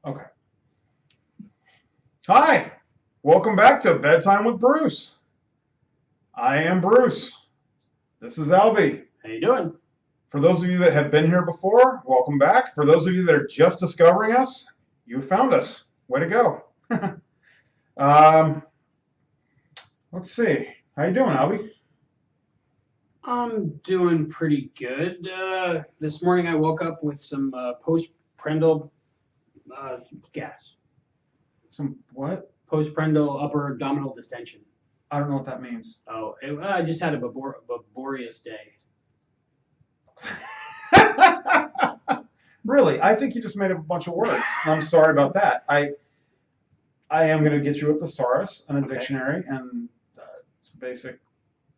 Okay. Hi, welcome back to Bedtime with Bruce. I am Bruce. This is Albie. How you doing? For those of you that have been here before, welcome back. For those of you that are just discovering us, you found us. Way to go. Let's see. How you doing, Albie? I'm doing pretty good. This morning I woke up with some postprandial gas. Some what? Postprandial upper abdominal distension. I don't know what that means. Oh, I just had a laborious day. Really? I think you just made up a bunch of words. I'm sorry about that. I am going to get you a thesaurus and a dictionary and some basic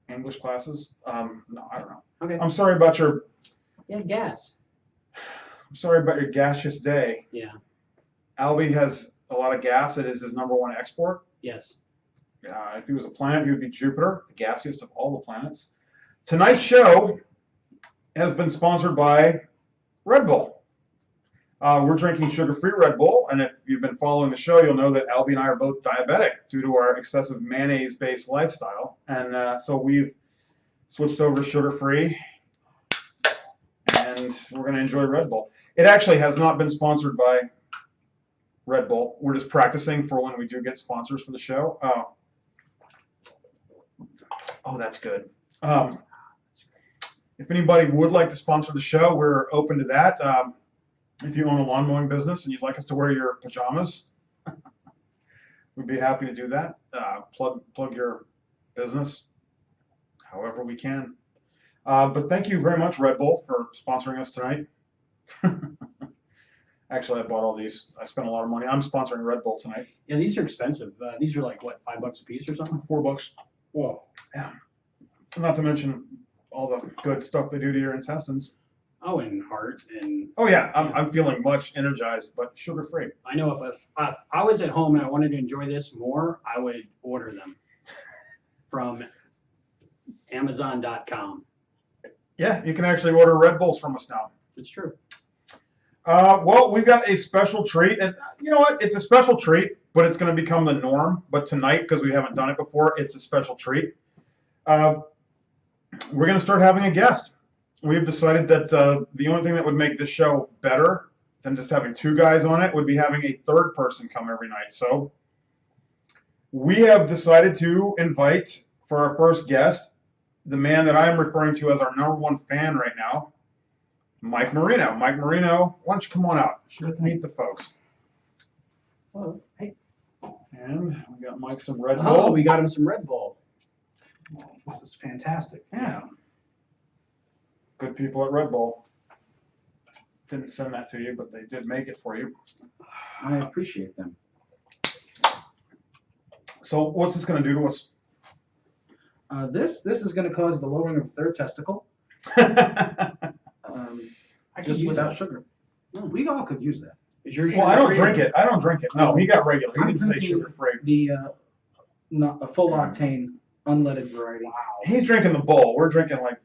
English classes. No, I don't know. Okay. I'm sorry about your. Yeah, gas. I'm sorry about your gaseous day. Yeah. Albie has a lot of gas. It is his #1 export. Yes. If he was a planet, he would be Jupiter, the gassiest of all the planets. Tonight's show has been sponsored by Red Bull. We're drinking sugar-free Red Bull, and if you've been following the show, you'll know that Albie and I are both diabetic due to our excessive mayonnaise-based lifestyle, and so we've switched over to sugar-free, and we're going to enjoy Red Bull. It actually has not been sponsored by Red Bull. We're just practicing for when we do get sponsors for the show. Oh, that's good. If anybody would like to sponsor the show, we're open to that. If you own a lawn mowing business and you'd like us to wear your pajamas, we'd be happy to do that. Plug your business however we can. But thank you very much, Red Bull, for sponsoring us tonight. Actually, I bought all these. I spent a lot of money. I'm sponsoring Red Bull tonight. Yeah, these are expensive. These are like, what, $5 a piece or something? $4. Whoa. Yeah. Not to mention all the good stuff they do to your intestines. Oh, and heart and. Oh yeah, I'm feeling much energized, but sugar-free. I know if I was at home and I wanted to enjoy this more, I would order them from Amazon.com. Yeah, you can actually order Red Bulls from us now. It's true. Well, we've got a special treat. And you know what? It's a special treat, but it's going to become the norm. But tonight, because we haven't done it before, it's a special treat. We're going to start having a guest. We've decided that the only thing that would make this show better than just having two guys on it would be having a third person come every night. So we have decided to invite, for our first guest, the man that I am referring to as our #1 fan right now, Mike Marino. Mike Marino, why don't you come on out? Sure thing. Meet the folks. Hello. Hey. And we got Mike some Red Bull. Oh, we got him some Red Bull. This is fantastic. Yeah. Good people at Red Bull. Didn't send that to you, but they did make it for you. I appreciate them. So what's this going to do to us? This is going to cause the lowering of the third testicle, I could just use without that. sugar. We all could use that. Is yours Well, I don't sugar-free? drink it. I don't drink it. No, he got regular. He I'm didn't say drinking sugar-free. The not a full octane unleaded variety. Wow. He's drinking the Bull. We're drinking like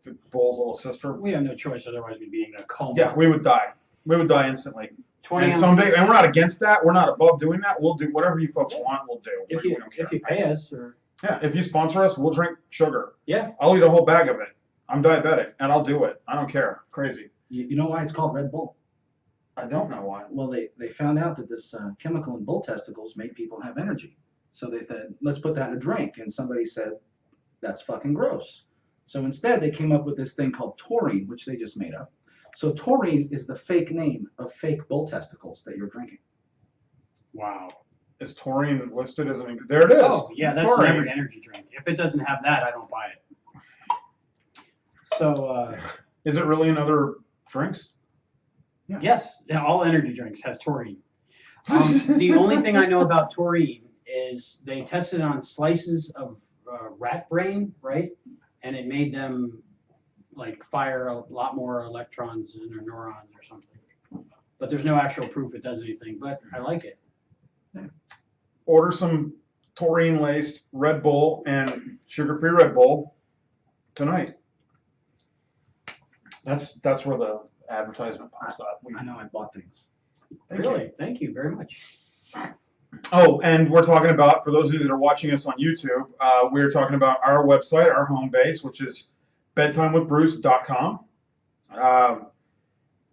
the Bull's little sister. We have no choice, otherwise we'd be in a coma. Yeah, we would die. We would die instantly. 20 And ounces. someday, and we're not against that. We're not above doing that. We'll do whatever you folks want. We'll do. If We you don't care. if you pay us, or Yeah, if you sponsor us, we'll drink sugar. yeah, I'll eat a whole bag of it. I'm diabetic, and I'll do it. I don't care. Crazy. You know why it's called Red Bull? I don't know why. Well, they found out that this chemical in bull testicles made people have energy. So they said, let's put that in a drink. And somebody said, that's fucking gross. So instead, they came up with this thing called taurine, which they just made up. So taurine is the fake name of fake bull testicles that you're drinking. wow. Is taurine listed as an? There it is. Oh yeah, that's Taurine. in every energy drink. If it doesn't have that, I don't buy it. So Is it really in other drinks? yes, yeah, all energy drinks has taurine. The only thing I know about taurine is they tested on slices of rat brain, right? And it made them like fire a lot more electrons in their neurons or something. But there's no actual proof it does anything. But I like it. Order some taurine-laced Red Bull and sugar-free Red Bull tonight. That's where the advertisement pops up. I know I bought things. Really? Thank you very much. Oh, and we're talking about, for those of you that are watching us on YouTube, we're talking about our website, our home base, which is bedtimewithbruce.com.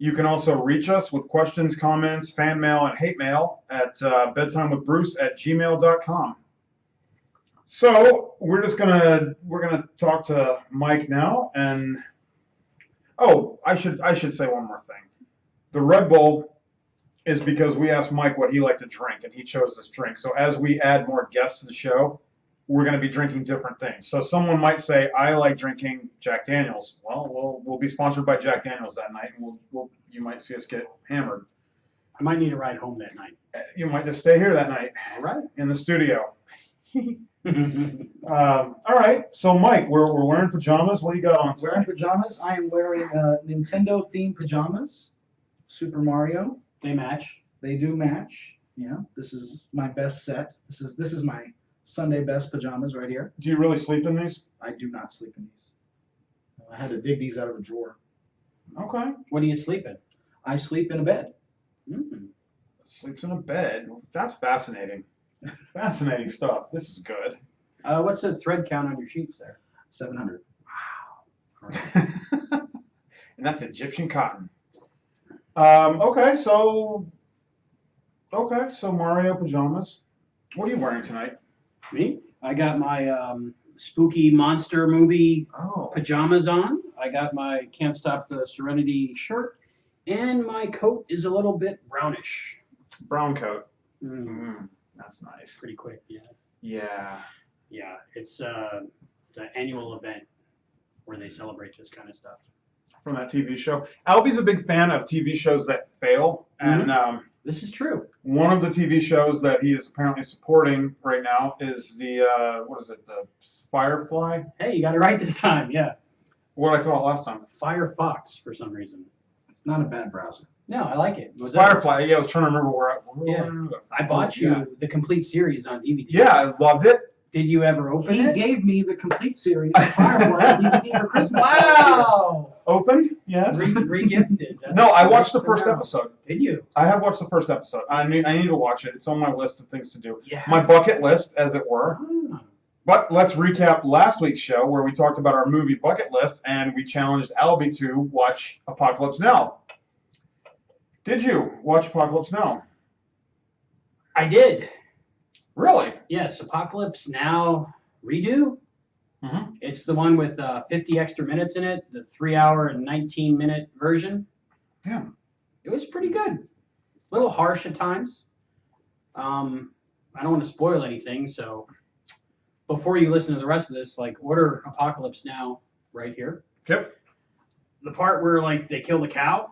You can also reach us with questions, comments, fan mail, and hate mail at bedtimewithbruce@gmail.com. So we're gonna talk to Mike now, and I should say one more thing. The Red Bull is because we asked Mike what he liked to drink, and he chose this drink. So as we add more guests to the show, we're going to be drinking different things. So someone might say, I like drinking Jack Daniels. Well, we'll be sponsored by Jack Daniels that night, and you might see us get hammered. I might need a ride home that night. You might just stay here that night. All right. In the studio. All right. So Mike, we're wearing pajamas. What do you got on? Wearing pajamas. I am wearing Nintendo-themed pajamas. Super Mario. They match. They do match. Yeah. This is my best set. This is my Sunday best pajamas right here. Do you really sleep in these? I do not sleep in these. I had to dig these out of a drawer. Okay. What do you sleep in? I sleep in a bed. Mm. Sleeps in a bed. That's fascinating. Fascinating stuff. This is good. What's the thread count on your sheets there? 700. Wow. Right. And that's Egyptian cotton. Okay, so Mario pajamas. What are you wearing tonight? Me? I got my spooky monster movie pajamas on. I got my Can't Stop the Serenity shirt, and my coat is a little bit brownish. Brown coat. That's nice. Pretty quick, yeah. Yeah. Yeah, it's the annual event where they celebrate this kind of stuff. From that TV show. Albie's a big fan of TV shows that fail, and this is true. One of the TV shows that he is apparently supporting right now is the the Firefly? Hey, you got it right this time. Yeah. What did I call it last time? Firefox for some reason. It's not a bad browser. No, I like it. Firefly. Yeah, I was trying to remember where. I bought you the complete series on DVD. Yeah, I loved it. Did you ever open it? He gave me the complete series of Firefly DVD for Christmas. Wow! Opened? Yes. Re-gifted. No, I watched the first episode. Did you? I have watched the first episode. I need to watch it. It's on my list of things to do. Yeah. My bucket list, as it were. But let's recap last week's show where we talked about our movie bucket list and we challenged Albie to watch Apocalypse Now. Did you watch Apocalypse Now? I did. Really? Yes, Apocalypse Now redo. Mm-hmm. It's the one with 50 extra minutes in it, the 3-hour and 19-minute version. Yeah. It was pretty good. A little harsh at times. I don't want to spoil anything, so before you listen to the rest of this, order Apocalypse Now right here. Yep. The part where they kill the cow.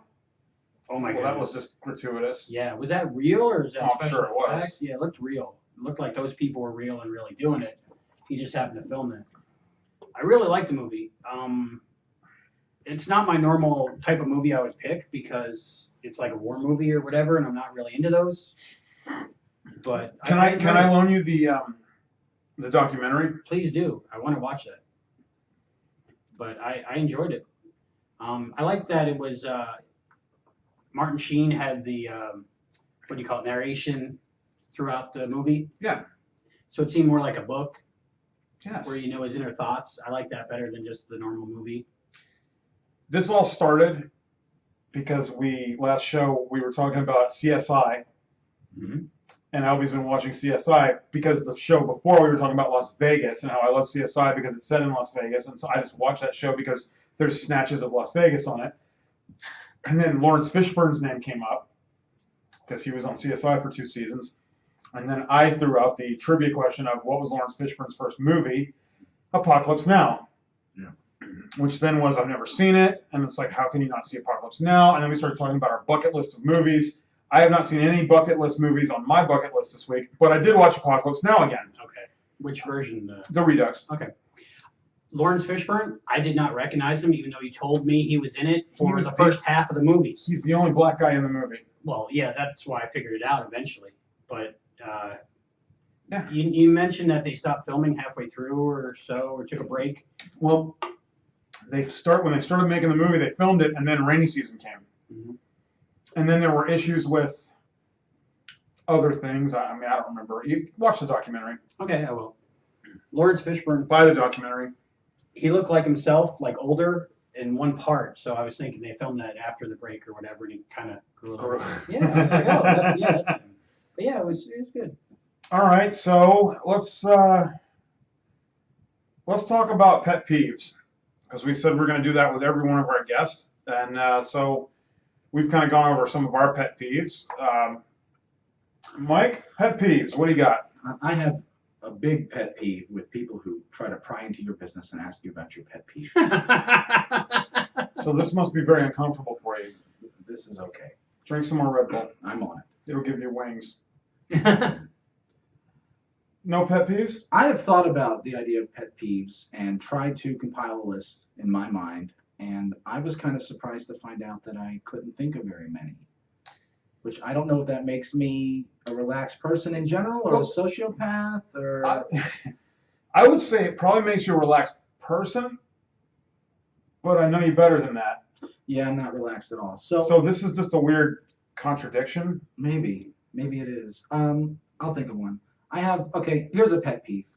Oh my god. That was just gratuitous. Yeah, was that real or is that special sure it was. effects? Yeah, it looked real. It looked like those people were real and really doing it. He just happened to film it. I really liked the movie. It's not my normal type of movie I would pick because it's like a war movie or whatever, and I'm not really into those. But can I loan you the documentary? Please do. I want to watch that. But I enjoyed it. I like that it was Martin Sheen had the narration throughout the movie. Yeah. So it seemed more like a book. Yes. Where you know his inner thoughts. I like that better than just the normal movie. This all started because last show we were talking about CSI. Mm-hmm. And Albie's been watching CSI because the show before we were talking about Las Vegas and how I love CSI because it's set in Las Vegas. And so I just watched that show because there's snatches of Las Vegas on it. And then Lawrence Fishburne's name came up because he was on CSI for 2 seasons. And then I threw out the trivia question of what was Lawrence Fishburne's first movie? Apocalypse Now. Yeah. Which then was, I've never seen it. And it's like, how can you not see Apocalypse Now? And then we started talking about our bucket list of movies. I have not seen any bucket list movies on my bucket list this week, but I did watch Apocalypse Now again. Okay. Which version? The Redux. Okay. Lawrence Fishburne, I did not recognize him, even though he told me he was in it for the first half of the movie. He's the only black guy in the movie. Well, yeah, that's why I figured it out eventually. But yeah. You mentioned that they stopped filming halfway through or so, or took a break. Well, when they started making the movie, they filmed it, and then rainy season came. Mm-hmm. And then there were issues with other things. I mean, I don't remember. You watch the documentary. Okay, I will. Lawrence Fishburne. Buy the documentary. He looked like himself, like older in one part. So I was thinking they filmed that after the break or whatever, and he kind of grew a little. Yeah, I was like, oh, that's him. But yeah, it was good. All right, so let's talk about pet peeves, because we said we're going to do that with every one of our guests, and so we've kind of gone over some of our pet peeves. Mike, pet peeves, what do you got? I have a big pet peeve with people who try to pry into your business and ask you about your pet peeve. So this must be very uncomfortable for you. This is okay. Drink some more Red Bull. I'm on it. It'll give you wings. No pet peeves? I have thought about the idea of pet peeves and tried to compile a list in my mind, and I was kind of surprised to find out that I couldn't think of very many. Which I don't know if that makes me a relaxed person in general or a sociopath or. I would say it probably makes you a relaxed person, but I know you better than that. Yeah, I'm not relaxed at all. So this is just a weird contradiction. Maybe it is. I'll think of one. Here's a pet peeve.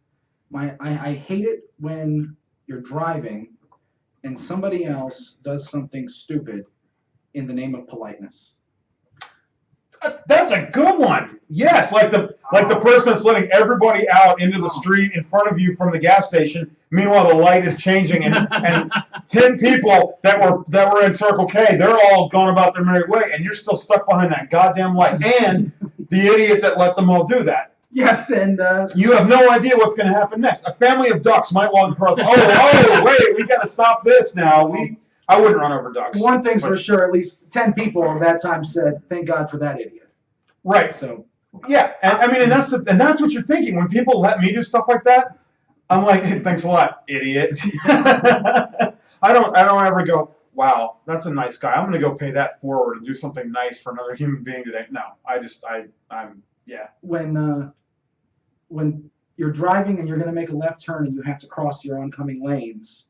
I hate it when you're driving and somebody else does something stupid in the name of politeness. That's a good one. Yes, like the person that's letting everybody out into the street in front of you from the gas station. Meanwhile, the light is changing, and 10 people that were in Circle K, they're all going about their merry way, and you're still stuck behind that goddamn light. And the idiot that let them all do that. Yes, and you have no idea what's going to happen next. A family of ducks might walk across. Oh, wait, we got to stop this now. I wouldn't run over ducks. One thing's for sure, at least 10 people at that time said, "Thank God for that idiot." Right. So. Yeah, and that's what you're thinking when people let me do stuff like that. I'm like, hey, thanks a lot, idiot. I don't ever go, wow, that's a nice guy. I'm gonna go pay that forward and do something nice for another human being today. No, I'm yeah. When you're driving and you're gonna make a left turn and you have to cross your oncoming lanes,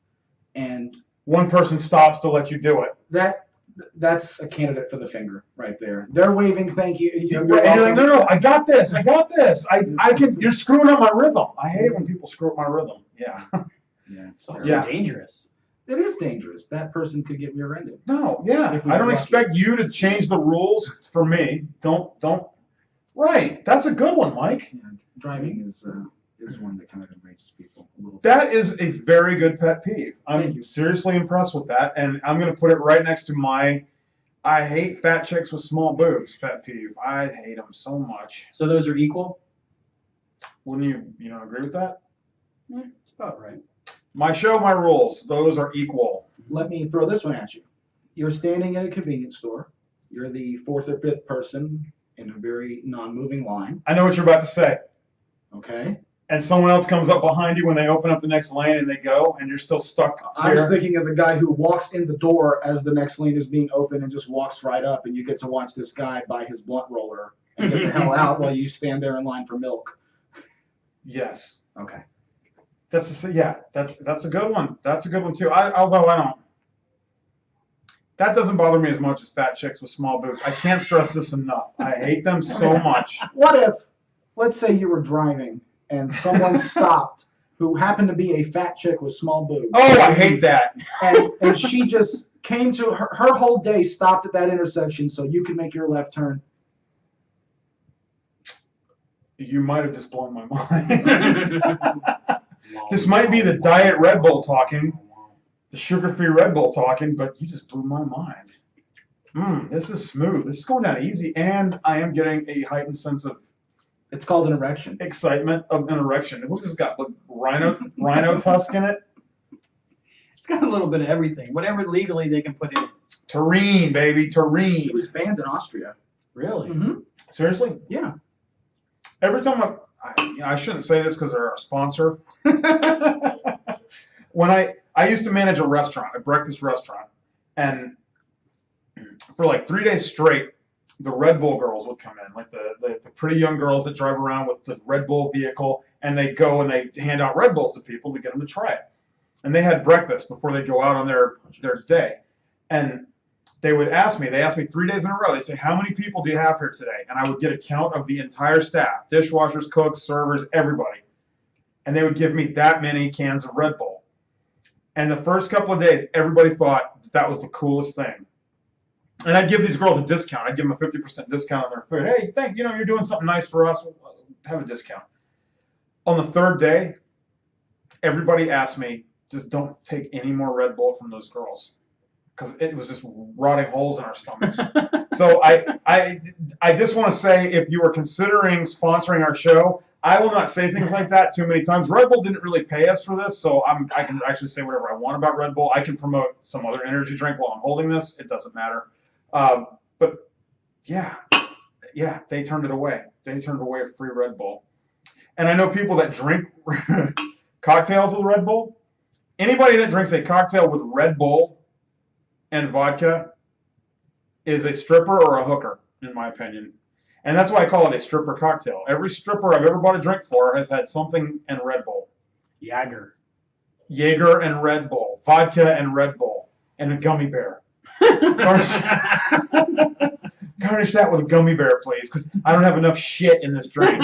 and one person stops to let you do it. That's a candidate for the finger right there. They're waving thank you. You're like, no, I got this. I can. You're screwing up my rhythm. I hate it when people screw up my rhythm. Yeah. Yeah. It's so dangerous. It is dangerous. That person could get rear-ended. No, yeah. I don't expect you to change the rules for me. Don't. Right. That's a good one, Mike. Yeah, driving is one that kind of enrages people a little bit. That is a very good pet peeve. I'm seriously impressed with that, and I'm going to put it right next to my I hate fat chicks with small boobs pet peeve. I hate them so much. So those are equal? Wouldn't you agree with that? It's about right. My show, my rules. Those are equal. Let me throw this one at you. You're standing at a convenience store. You're the fourth or fifth person in a very non-moving line. I know what you're about to say. Okay. And someone else comes up behind you when they open up the next lane and they go, and you're still stuck here. I was thinking of the guy who walks in the door as the next lane is being open and just walks right up, and you get to watch this guy buy his blunt roller and get the hell out while you stand there in line for milk. Yes. Okay. That's a good one. That's a good one too. Although I don't. That doesn't bother me as much as fat chicks with small boobs. I can't stress this enough. I hate them so much. What if, let's say you were driving and someone stopped who happened to be a fat chick with small boobs. Oh, I hate that. And she just came to her whole day stopped at that intersection so you could make your left turn. You might have just blown my mind. This might be the diet Red Bull talking, the sugar-free Red Bull talking, but you just blew my mind. This is smooth. This is going down easy, and I am getting a heightened sense of. It's called an erection. Excitement of an erection. What's this got? Rhino tusk in it? It's got a little bit of everything. Whatever legally they can put in. Terrine, baby, terrine. It was banned in Austria. Really? Mm-hmm. Seriously? Yeah. Every time I shouldn't say this because they're our sponsor. When I used to manage a restaurant, a breakfast restaurant, and for like 3 days straight, the Red Bull girls would come in, like the pretty young girls that drive around with the Red Bull vehicle, and they go and they hand out Red Bulls to people to get them to try it. And they had breakfast before they go out on their day. And they would ask me. They asked me 3 days in a row. They'd say, "How many people do you have here today?" And I would get a count of the entire staff: dishwashers, cooks, servers, everybody. And they would give me that many cans of Red Bull. And the first couple of days, everybody thought that was the coolest thing. And I'd give these girls a discount. I'd give them a 50% discount on their food. Hey, you're doing something nice for us. We'll have a discount. On the third day, everybody asked me, just don't take any more Red Bull from those girls, because it was just rotting holes in our stomachs. So I just want to say, if you were considering sponsoring our show, I will not say things like that too many times. Red Bull didn't really pay us for this, so I can actually say whatever I want about Red Bull. I can promote some other energy drink while I'm holding this. It doesn't matter. But yeah, they turned it away. They turned away free Red Bull. And I know people that drink cocktails with Red Bull. Anybody that drinks a cocktail with Red Bull and vodka is a stripper or a hooker, in my opinion. And that's why I call it a stripper cocktail. Every stripper I've ever bought a drink for has had something in Red Bull. Jaeger and Red Bull. Vodka and Red Bull. And a gummy bear. Garnish that with a gummy bear, please, because I don't have enough shit in this drink.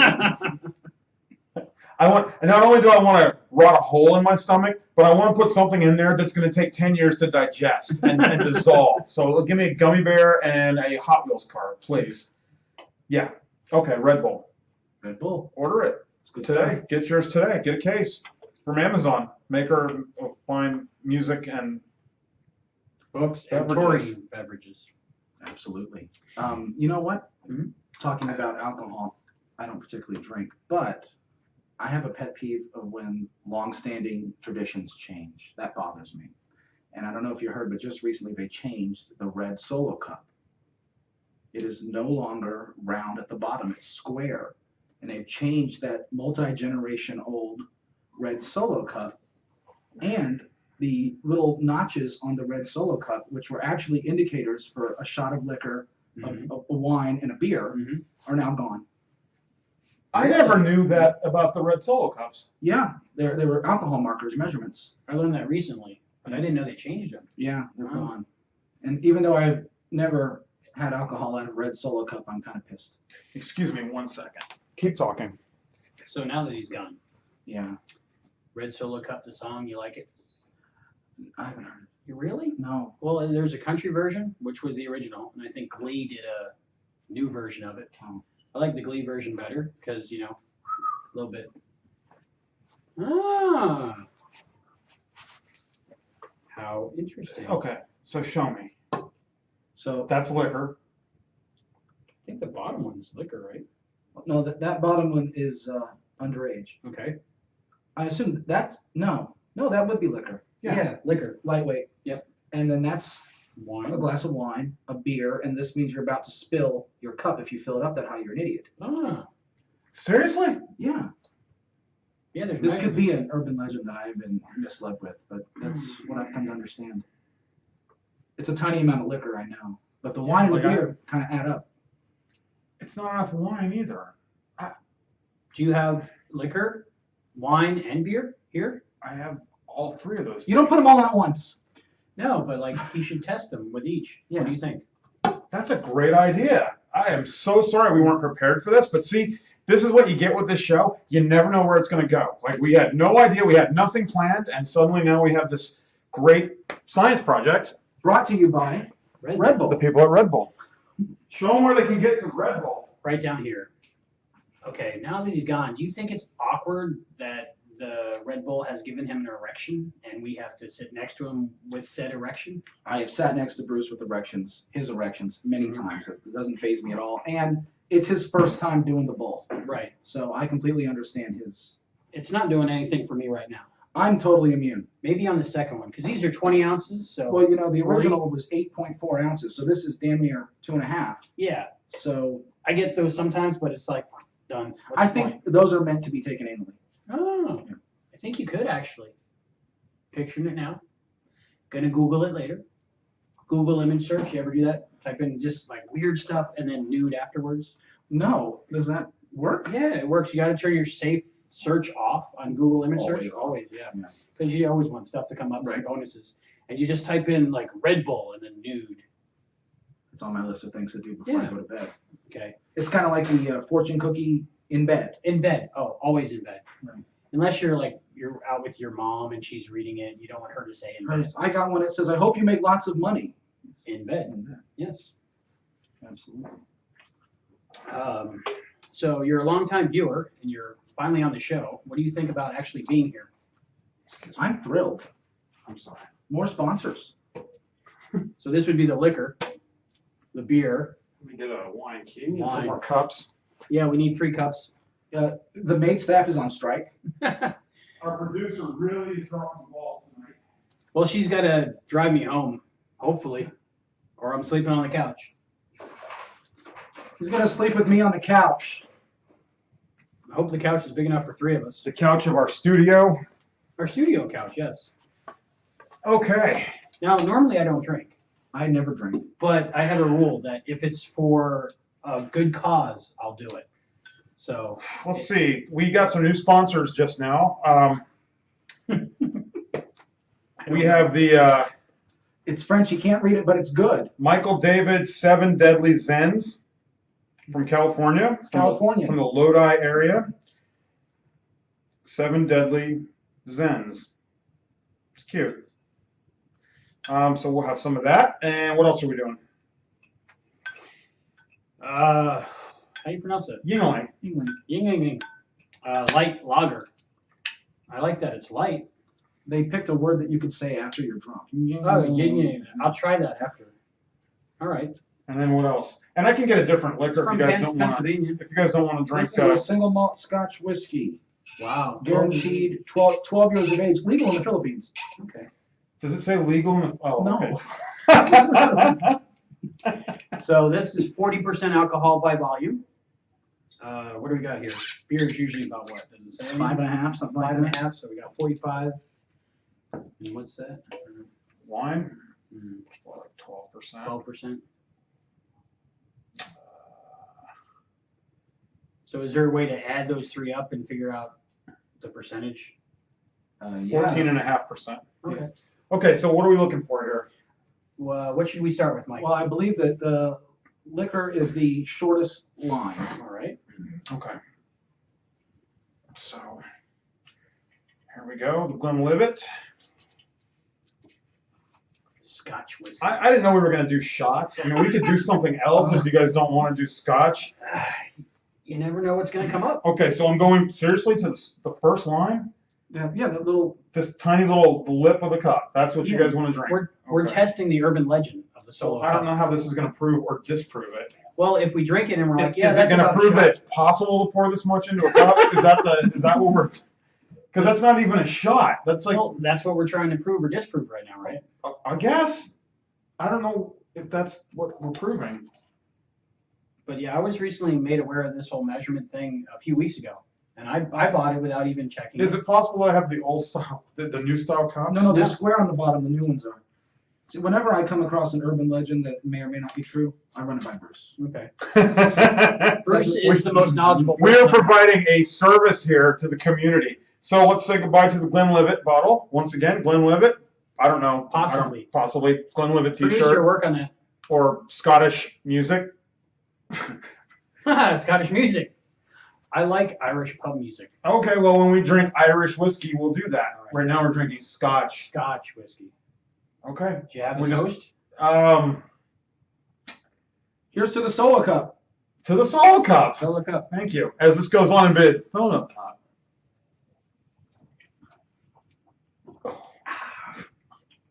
And not only do I want to rot a hole in my stomach, but I want to put something in there that's going to take 10 years to digest and dissolve. So give me a gummy bear and a Hot Wheels car, please. Yeah. Okay, Red Bull. Red Bull. Order it today. Get yours today. Get a case from Amazon. Maker of fine music and books and taurine beverages. Absolutely. You know what? Mm-hmm. Talking about alcohol, I don't particularly drink, but I have a pet peeve of when long-standing traditions change. That bothers me. And I don't know if you heard, but just recently they changed the red Solo cup. It is no longer round at the bottom, it's square. And they've changed that multi-generation old red Solo cup, and the little notches on the red Solo cup, which were actually indicators for a shot of liquor, Mm-hmm. a wine, and a beer, Mm-hmm. are now gone. I never knew that about the red Solo cups. Yeah, they were alcohol markers, measurements. I learned that recently, but I didn't know they changed them. Yeah, they're Wow. gone. And even though I've never had alcohol out of red Solo cup, I'm kind of pissed. Excuse me 1 second. Keep talking. So now that he's gone, Yeah, Red Solo Cup, the song, you like it? I haven't heard it. You really? No. Well, there's a country version, which was the original, and I think Glee did a new version of it. Oh. I like the Glee version better because, a little bit. Ah. How interesting. Okay, so show me. So That's liquor. I think the bottom one's liquor, right? no, that bottom one is underage. Okay. I assume that's no, that would be liquor. Yeah, liquor. Lightweight. Yep. And then that's a Wine. glass of wine, a beer, and this means you're about to spill your cup. If you fill it up that high, you're an idiot. Ah. Seriously? Yeah. Yeah, there's This could be measurements. an urban legend that I've been misled with, but that's what I've come to understand. It's a tiny amount of liquor, I know, but the wine and the beer kind of add up. It's not enough wine either. Do you have liquor, wine, and beer here? I have all three of those. You don't put them all in at once. No, but you should test them with each. What do you Yes. think? That's a great idea. I am so sorry we weren't prepared for this, but see, this is what you get with this show. You never know where it's going to go. We had no idea. We had nothing planned, and suddenly now we have this great science project. Brought to you by Red Bull. The people at Red Bull. Show them where they can get some Red Bull. Right down here. Okay, now that he's gone, do you think it's awkward that the Red Bull has given him an erection and we have to sit next to him with said erection? I have sat next to Bruce with his erections, many times. It doesn't faze me at all. And it's his first time doing the bull. Right. So I completely understand his. It's not doing anything for me right now. I'm totally immune. Maybe on the second one, because these are 20 ounces. So Well, the original was 8.4 ounces, so this is damn near 2.5. yeah, So I get those sometimes, but it's done. What's I the think point? those are meant to be taken anally. Oh, I think you could actually. Picturing it now. Gonna Google it later. Google image search. You ever do that? Type in just weird stuff and then nude afterwards. No, does that work? Yeah, it works. You got to turn your safe search off on Google image search. Always, yeah. Because you always want stuff to come up, right? Bonuses. And you just type in Red Bull and then nude. It's on my list of things to do before I Yeah. go to bed. Okay. It's kind of like the fortune cookie in bed. In bed. Oh, always in bed. Right. Unless you're out with your mom and she's reading it, you don't want her to say in bed. I got one that says, I hope you make lots of money. In bed. In bed. Yes. Absolutely. So you're a longtime viewer and you're finally on the show. What do you think about actually being here? I'm thrilled. I'm sorry. More sponsors. So this would be the liquor, the beer. Let me get a wine key and Wine. some more cups. Yeah, we need 3 cups. The maid staff is on strike. Our producer really dropped the ball tonight. Well, she's got to drive me home, hopefully, or I'm sleeping on the couch. He's going to sleep with me on the couch. I hope the couch is big enough for 3 of us. The couch of our studio. Our studio couch, yes. Okay. Now, normally I don't drink, I never drink. but I have a rule that if it's for a good cause, I'll do it. So Let's see. We got some new sponsors just now. We have the It's French. You can't read it, but it's good. Michael David 7 Deadly Zens from California. California. From the Lodi area. 7 Deadly Zens. It's cute. So we'll have some of that. And what else are we doing? how do you pronounce it? Yingling. Ying ying ying. Light lager. I like that. It's light. They picked a word that you could say after you're drunk. Oh, ying ying. I'll try that after. All right. And then what else? And I can get a different liquor if From you guys don't want to. Pennsylvania. If you guys don't want to drink. This is a single malt Scotch whiskey. Wow. Guaranteed 12 years of age. Legal in the Philippines. Okay. Does it say legal in the? Oh, No. okay. So this is 40% alcohol by volume. What do we got here? Beer is usually about what? Does it say? 5.5, something like that. 5.5. So we got 45. And what's that? Wine. Mm, Well, like 12%. 12%. So is there a way to add those 3 up and figure out the percentage? Yeah. 14.5%. Okay. Okay, so what are we looking for here? Well, what should we start with, Mike? Well, I believe that the liquor is the shortest line. All right. Okay. So here we go. The Glenlivet. Scotch whiskey. I didn't know we were going to do shots. I mean, we could do something else if you guys don't want to do scotch. You never know what's going to come up. Okay, so I'm going seriously to the first line. Yeah, that little. This tiny little lip of the cup. That's what you guys want to drink. We're Okay. testing the urban legend of the solo I don't know cup. how this is going to prove or disprove it. Well, if we drink it and we're like, Is yeah, it that's going to about prove shot. that it's possible to pour this much into a cup? Is that what we're? Because that's not even a shot. That's like, Well, that's what we're trying to prove or disprove right now, right? I guess. I don't know if that's what we're proving. But yeah, I was recently made aware of this whole measurement thing a few weeks ago, and I bought it without even checking. Is it possible that I have the old style, the new style cups? No, they're Yeah. square on the bottom. The new ones are. See, whenever I come across an urban legend that may or may not be true, I run it by Bruce. Okay. Bruce is the most knowledgeable We're person. providing a service here to the community. So let's say goodbye to the Glenlivet bottle. Once again, Glenlivet. I don't know. Possibly. Possibly Glenlivet Producer, t-shirt work on that. or Scottish music. Scottish music. I like Irish pub music. Okay, well, when we drink Irish whiskey, we'll do that. All right. Right now we're drinking Scotch. Scotch whiskey. Okay. Do you have a We just- toast? Here's to the solo cup. To the solo cup. So look up. Thank you. As this goes on in bit, solo cup.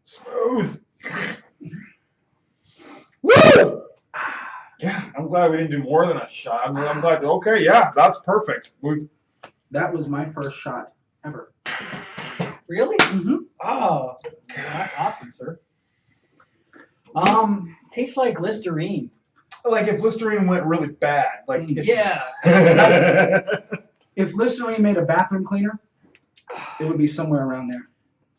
Smooth. Woo! Yeah, I'm glad we didn't do more than a shot. I'm glad. Okay, yeah, that's perfect. That was my first shot ever. Really? Mm-hmm. Oh, that's awesome, sir. Tastes like Listerine. Like if Listerine went really bad, like Yeah. If Listerine made a bathroom cleaner, it would be somewhere around there.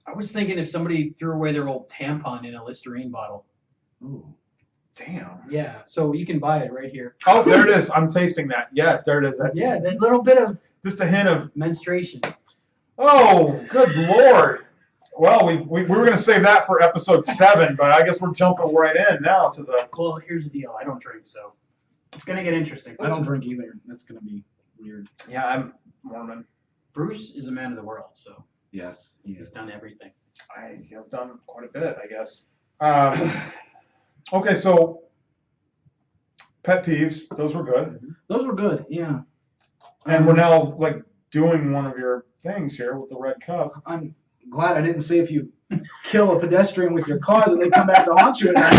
I was thinking if somebody threw away their old tampon in a Listerine bottle. Ooh. Damn. Yeah, so you can buy it right here. Oh, there it is. I'm tasting that. Yes, there it is. That's Yeah, that little bit of just a hint of. menstruation. Oh, good lord. Well, we were going to save that for episode 7, but I guess we're jumping right in now to the. Well, here's the deal. I don't drink, so it's going to get interesting. I don't drink either. That's going to be weird. Yeah, I'm Mormon. Bruce is a man of the world, so Yes, he's done everything. I have done quite a bit, I guess. Okay, so pet peeves, those were good. Those were good, yeah. And we're now like doing one of your things here with the red cup. I'm glad I didn't say if you kill a pedestrian with your car that they come back to haunt you at night.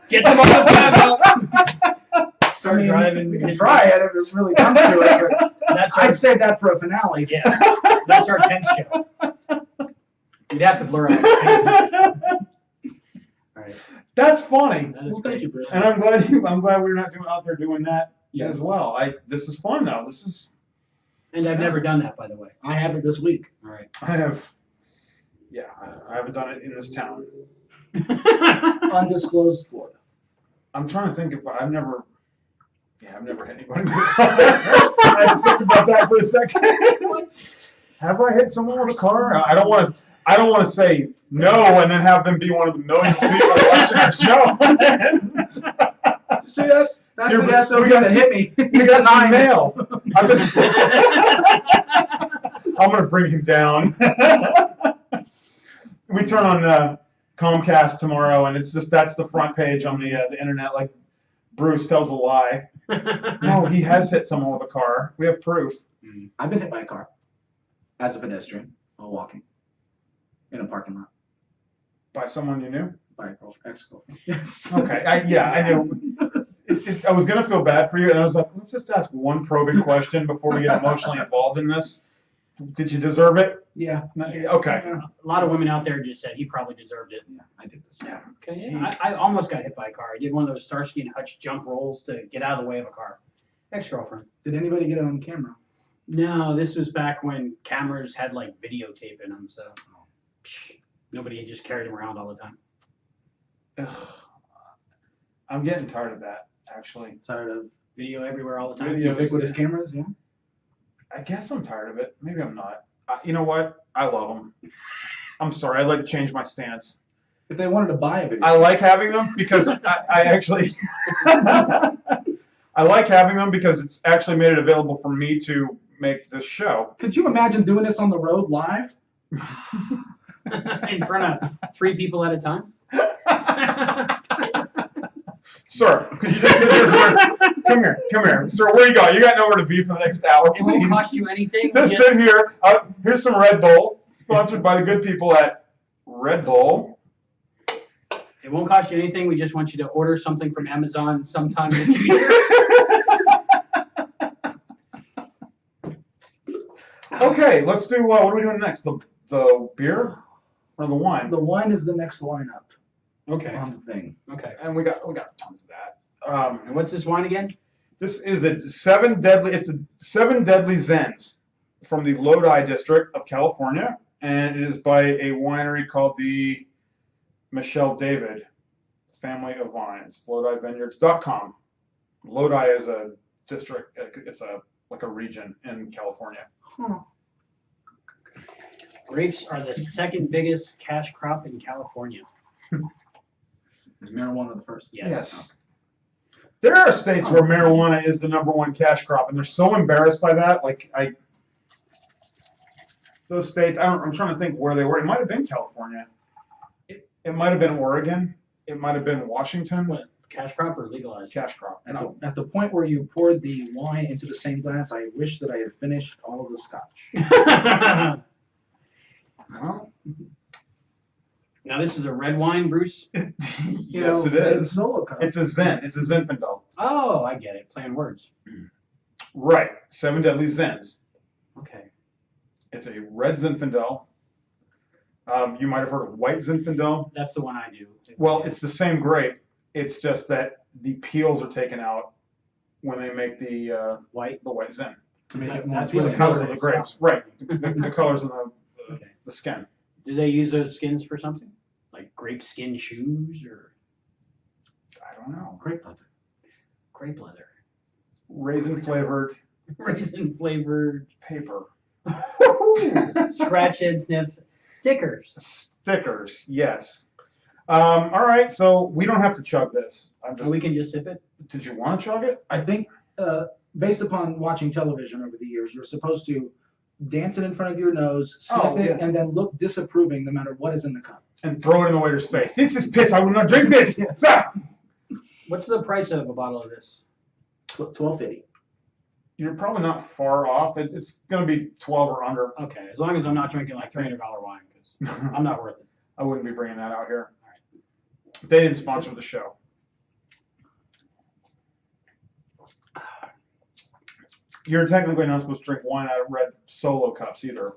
Get them on the path. Start driving. We can try it if it really comes to it. That's our, I'd save that for a finale. yeah. That's our 10th show. You'd have to blur out the faces. All right. That's funny. That is Well, thank great. you, Bruce. And I'm glad we're not out there doing that Yes. as well. This is fun though. This is And I've never done that, by the way. I have it this week. All right. I haven't done it in this town. Undisclosed Florida. I'm trying to think if I've never hit anybody with a car. I had to think about that for a second. Have I hit someone with a car? I don't want to say no and then have them be one of the millions of people watching our show. See that? That's Here, the SOB we got that hit me. We got some mail. I'm gonna bring him down. We turn on Comcast tomorrow, and it's just that's the front page on the internet. Like Bruce tells a lie. No, he has hit someone with a car. We have proof. I've been hit by a car as a pedestrian while walking in a parking lot By someone you knew? by a ex-girlfriend. Yes. Okay, I knew. I was gonna feel bad for you, and I was like, let's just ask one probing question before we get emotionally involved in this. Did you deserve it? Yeah. Okay. A lot of women out there just said he probably deserved it. Yeah, I did this. Yeah. Okay. Yeah, I almost got hit by a car. I did one of those Starsky and Hutch jump rolls to get out of the way of a car. Ex-girlfriend. Did anybody get it on camera? No, this was back when cameras had like videotape in them, so nobody just carried them around all the time. I'm getting tired of that, actually. Tired of Video everywhere all the time. Video. ubiquitous cameras? Yeah. I guess I'm tired of it. Maybe I'm not. You know what? I love them. I'm sorry. I'd like to change my stance. If they wanted to buy a video. I like having them because I actually I like having them because it's actually made it available for me to make this show. Could you imagine doing this on the road live? In front of 3 people at a time. Sir, could you just sit here? Come here. Sir, where you going? You got nowhere to be for the next hour, It won't please. cost you anything. Just sit here. Here's some Red Bull, sponsored by the good people at Red Bull. It won't cost you anything. We just want you to order something from Amazon sometime in the future. Okay, let's do. What are we doing next? The beer or the wine? The wine is the next lineup Okay. on the thing. Okay. And we got tons of that. And what's this wine again? This is the 7 deadly. It's the 7 deadly Zens from the Lodi district of California, and it is by a winery called the Michelle David Family of Vines. LodiVineyards.com. Lodi is a district. It's like a region in California. Huh. Grapes are the second biggest cash crop in California. Is marijuana the first? Yes. There are states where marijuana is the #1 cash crop, and they're so embarrassed by that. Like those states, I'm trying to think where they were. It might have been California. It might have been Oregon. It might have been Washington. What? Cash crop or legalized? Cash crop. No. At the point where you poured the wine into the same glass, I wish that I had finished all of the scotch. Well, Now this is a red wine, Bruce? yes, it is. Solo cup. It's a Zen. It's a Zinfandel. Oh, I get it. Playing words. Right. 7 deadly Zens. Okay. It's a red Zinfandel. You might have heard of white Zinfandel. That's the one I do. Well, it's the same grape. It's just that the peels are taken out when they make the white. white Zen. To make it That's more really The color colors of the is. grapes. Right. The colors of Okay. the skin. Do they use those skins for something? Like grape skin shoes or I don't know. grape leather. grape leather? Raisin flavored Raisin flavored. paper. Scratch head sniff. Stickers. Stickers, yes. All right, so we don't have to chug this. We can just sip it? Did you want to chug it? I think, based upon watching television over the years, you're supposed to dance it in front of your nose, sniff it, and then look disapproving no matter what is in the cup. And throw it in the waiter's face. This is piss. I will not drink this. What's the price of a bottle of this? $12.50. You're probably not far off. It's going to be 12 or under. Okay, as long as I'm not drinking like $300 wine, because I'm not worth it. I wouldn't be bringing that out here. All right. They didn't sponsor the show. You're technically not supposed to drink wine out of red Solo cups either.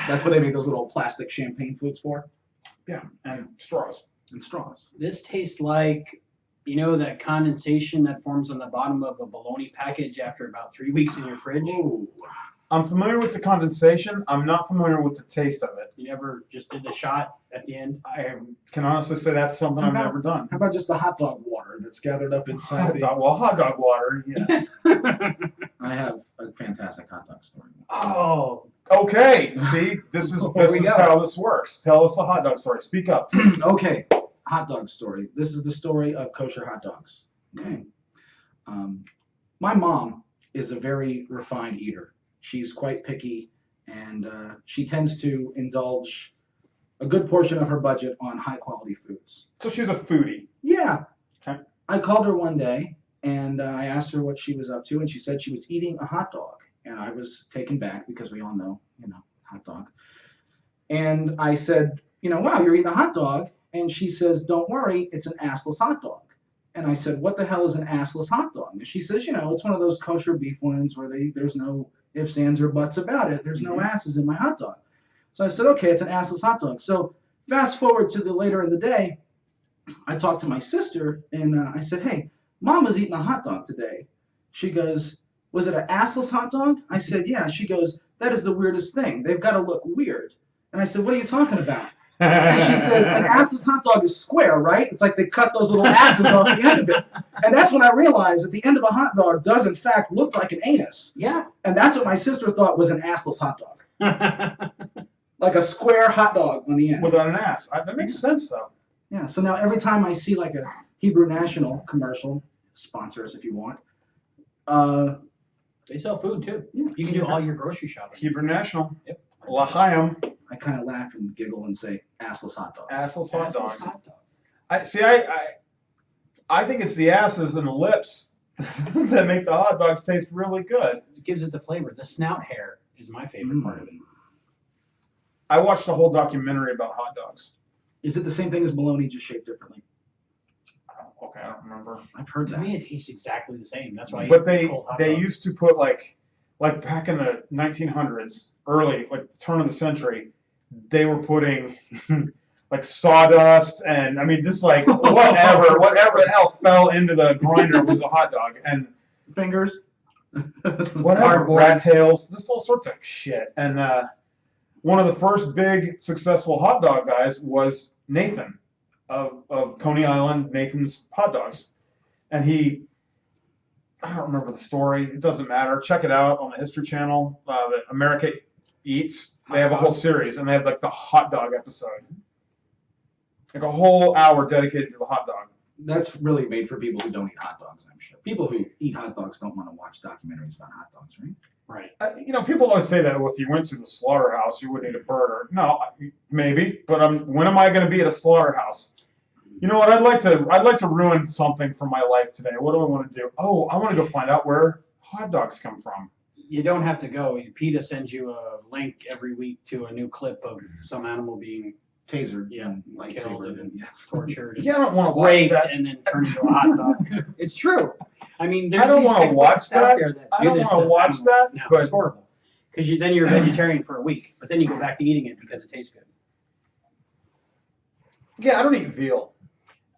That's what they make those little plastic champagne flutes for. Yeah, and straws. And straws. This tastes like, you know, that condensation that forms on the bottom of a bologna package after about 3 weeks in your fridge? Ooh. I'm familiar with the condensation. I'm not familiar with the taste of it. You never just did the shot at the end? I can honestly say that's something I've never done. How about just the hot dog water that's gathered up inside Hot dog water, yes. I have a fantastic hot dog story. Oh. Okay, see, this is how this works. Tell us a hot dog story. Speak up. Okay, hot dog story. This is the story of kosher hot dogs. Okay. My mom is a very refined eater. She's quite picky, and she tends to indulge a good portion of her budget on high-quality foods. So she's a foodie. Yeah. Okay. I called her one day, and I asked her what she was up to, and she said she was eating a hot dog. And I was taken back because we all know, hot dog. And I said, wow, you're eating a hot dog. And she says, don't worry, it's an assless hot dog. And I said, what the hell is an assless hot dog? And she says, it's one of those kosher beef ones where there's no ifs, ands, or buts about it. There's no asses in my hot dog. So I said, okay, it's an assless hot dog. So fast forward to the later in the day, I talked to my sister, and I said, hey, Mom was eating a hot dog today. She goes, was it an assless hot dog? I said, yeah. She goes, that is the weirdest thing. They've got to look weird. And I said, what are you talking about? And she says, an assless hot dog is square, right? It's like they cut those little asses off the end of it. And that's when I realized that the end of a hot dog does, in fact, look like an anus. Yeah. And that's what my sister thought was an assless hot dog. Like a square hot dog on the end. Without an ass. That makes sense, though. Yeah, so now every time I see like a Hebrew National commercial, sponsor us if you want, they sell food too. Yeah. You can do all your grocery shopping. Hebrew National. Yep. L'chaim. I kind of laugh and giggle and say, assless hot dog. Assless hot dogs. Hot dog. I think it's the asses and the lips that make the hot dogs taste really good. It gives it the flavor. The snout hair is my favorite part of it. I watched a whole documentary about hot dogs. Is it the same thing as bologna, just shaped differently? Okay, I don't remember. I've heard To that. me, it tastes exactly the same. That's why. But I eat cold hot they dogs. used to put like back in the 1900s, early, like the turn of the century, they were putting like sawdust and just like whatever the hell fell into the grinder was a hot dog and Fingers? whatever, rat tails, just all sorts of shit. And one of the first big successful hot dog guys was Nathan of Coney Island, Nathan's Hot Dogs. And I don't remember the story. It doesn't matter. Check it out on the History Channel. The America Eats. They have a whole series, and they have like the hot dog episode. Like a whole hour dedicated to the hot dog. That's really made for people who don't eat hot dogs, I'm sure. People who eat hot dogs don't want to watch documentaries about hot dogs, right? Right. People always say that, well, if you went to the slaughterhouse, you wouldn't eat a burger. No, maybe, but when am I going to be at a slaughterhouse? You know what? I'd like to ruin something from my life today. What do I want to do? Oh, I want to go find out where hot dogs come from. You don't have to go. PETA sends you a link every week to a new clip of some animal being Tasered, killed lightsabered, and yes. tortured, Yeah, I don't want to watch raped, that. and then turned into a hot dog. It's true. There's I don't these want to sick watch fucks out that. there that I do don't this want to to watch animals. that. No, But it's horrible. Because then you're a vegetarian for a week, but then you go back to eating it because it tastes good. yeah, I don't eat veal.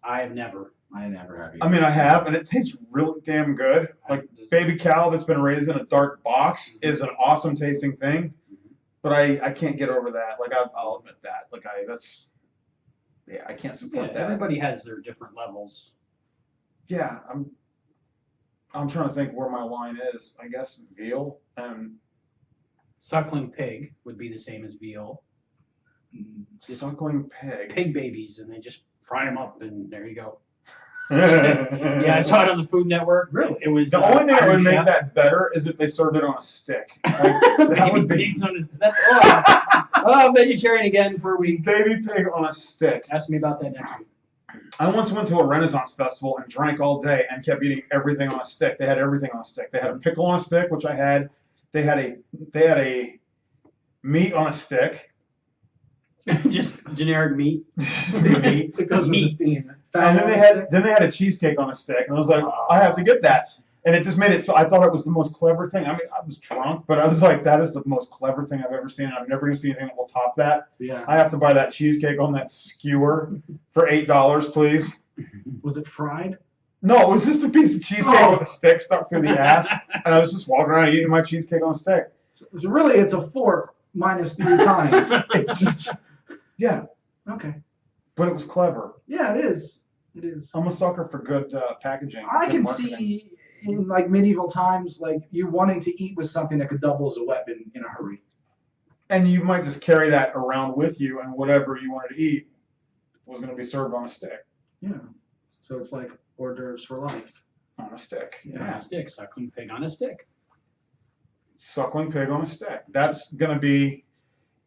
I have never. I never have. I have, and it tastes really damn good. Like baby cow that's been raised in a dark box is an awesome tasting thing, but I can't get over that. Like I'll admit that. Like I can't support that. Everybody has their different levels. Yeah, I'm trying to think where my line is. I guess veal and Suckling pig would be the same as veal. Suckling pig. Pig babies, and they just fry them up, and there you go. Yeah, Yeah, I saw it on the Food Network. Really? It was the only thing that would Iron make Chef. that better is if they served it on a stick. Like, that Baby would be pigs on his. That's vegetarian again for a week. baby pig on a stick. Ask me about that next week. I once went to a Renaissance festival and drank all day and kept eating everything on a stick. They had everything on a stick. They had a pickle on a stick, which I had. They had a meat on a stick. Just generic meat. Meat. It goes with Meat. the theme. And then they had a cheesecake on a stick, and I was like, I have to get that. And it just made it so I thought it was the most clever thing. I mean, I was drunk, but I was like, that is the most clever thing I've ever seen. And I'm never gonna see anything that will top that. Yeah. I have to buy that cheesecake on that skewer for $8, please. Was it fried? No, it was just a piece of cheesecake with a stick stuck through the ass, and I was just walking around eating my cheesecake on a stick. So really, it's a fork minus 3 times. It's just, yeah, Okay. but it was clever. Yeah, it is. It is. I'm a sucker for good packaging. I good can marketing. see in like medieval times, like you wanting to eat with something that could double as a weapon in a hurry. And you might just carry that around with you, and whatever you wanted to eat was going to be served on a stick. Yeah. So it's like hors d'oeuvres for life. On a stick. Yeah. On a stick. Suckling pig on a stick. Suckling pig on a stick. That's going to be.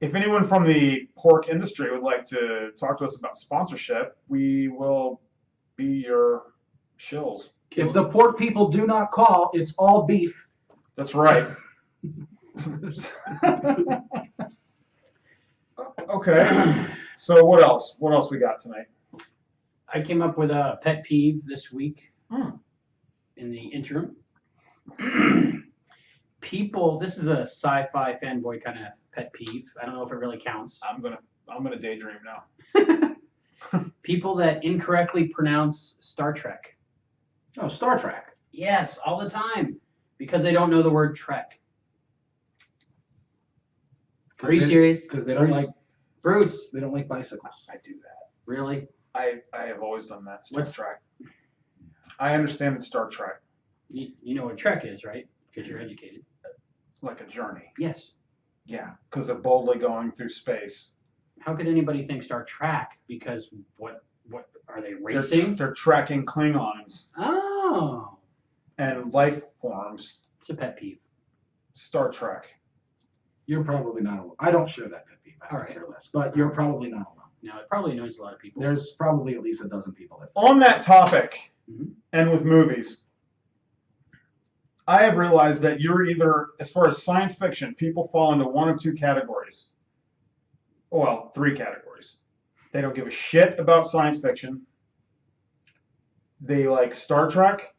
If anyone from the pork industry would like to talk to us about sponsorship, we will be your shills. If the pork people do not call, it's all beef. That's right. Okay. So what else? What else we got tonight? I came up with a pet peeve this week Hmm. in the interim. People, this is a sci-fi fanboy kind of pet peeve. I don't know if it really counts. I'm gonna daydream now. People that incorrectly pronounce Star Trek. Oh, Star Trek. Yes, all the time. Because they don't know the word Trek. Are you serious? Because they don't Bruce? like Bruce, they don't like bicycles. I do that. really? I have always done that. Star What's- Trek. I understand it's Star Trek, You know what Trek is, right? Because you're educated. like a journey. Yes. Yeah, because they're boldly going through space. How could anybody think Star Trek? Because what are they They're, racing? they're tracking Klingons Oh, and life forms. it's a pet peeve. Star Trek. You're probably not alone. I don't share that pet peeve. I All don't right. care less. But you're probably not alone. Now it probably annoys a lot of people. There's probably at least a dozen people that. On that topic, Mhm. and with movies, I have realized that you're either, as far as science fiction, people fall into one of two categories. Well, 3 categories. They don't give a shit about science fiction. They like Star Trek,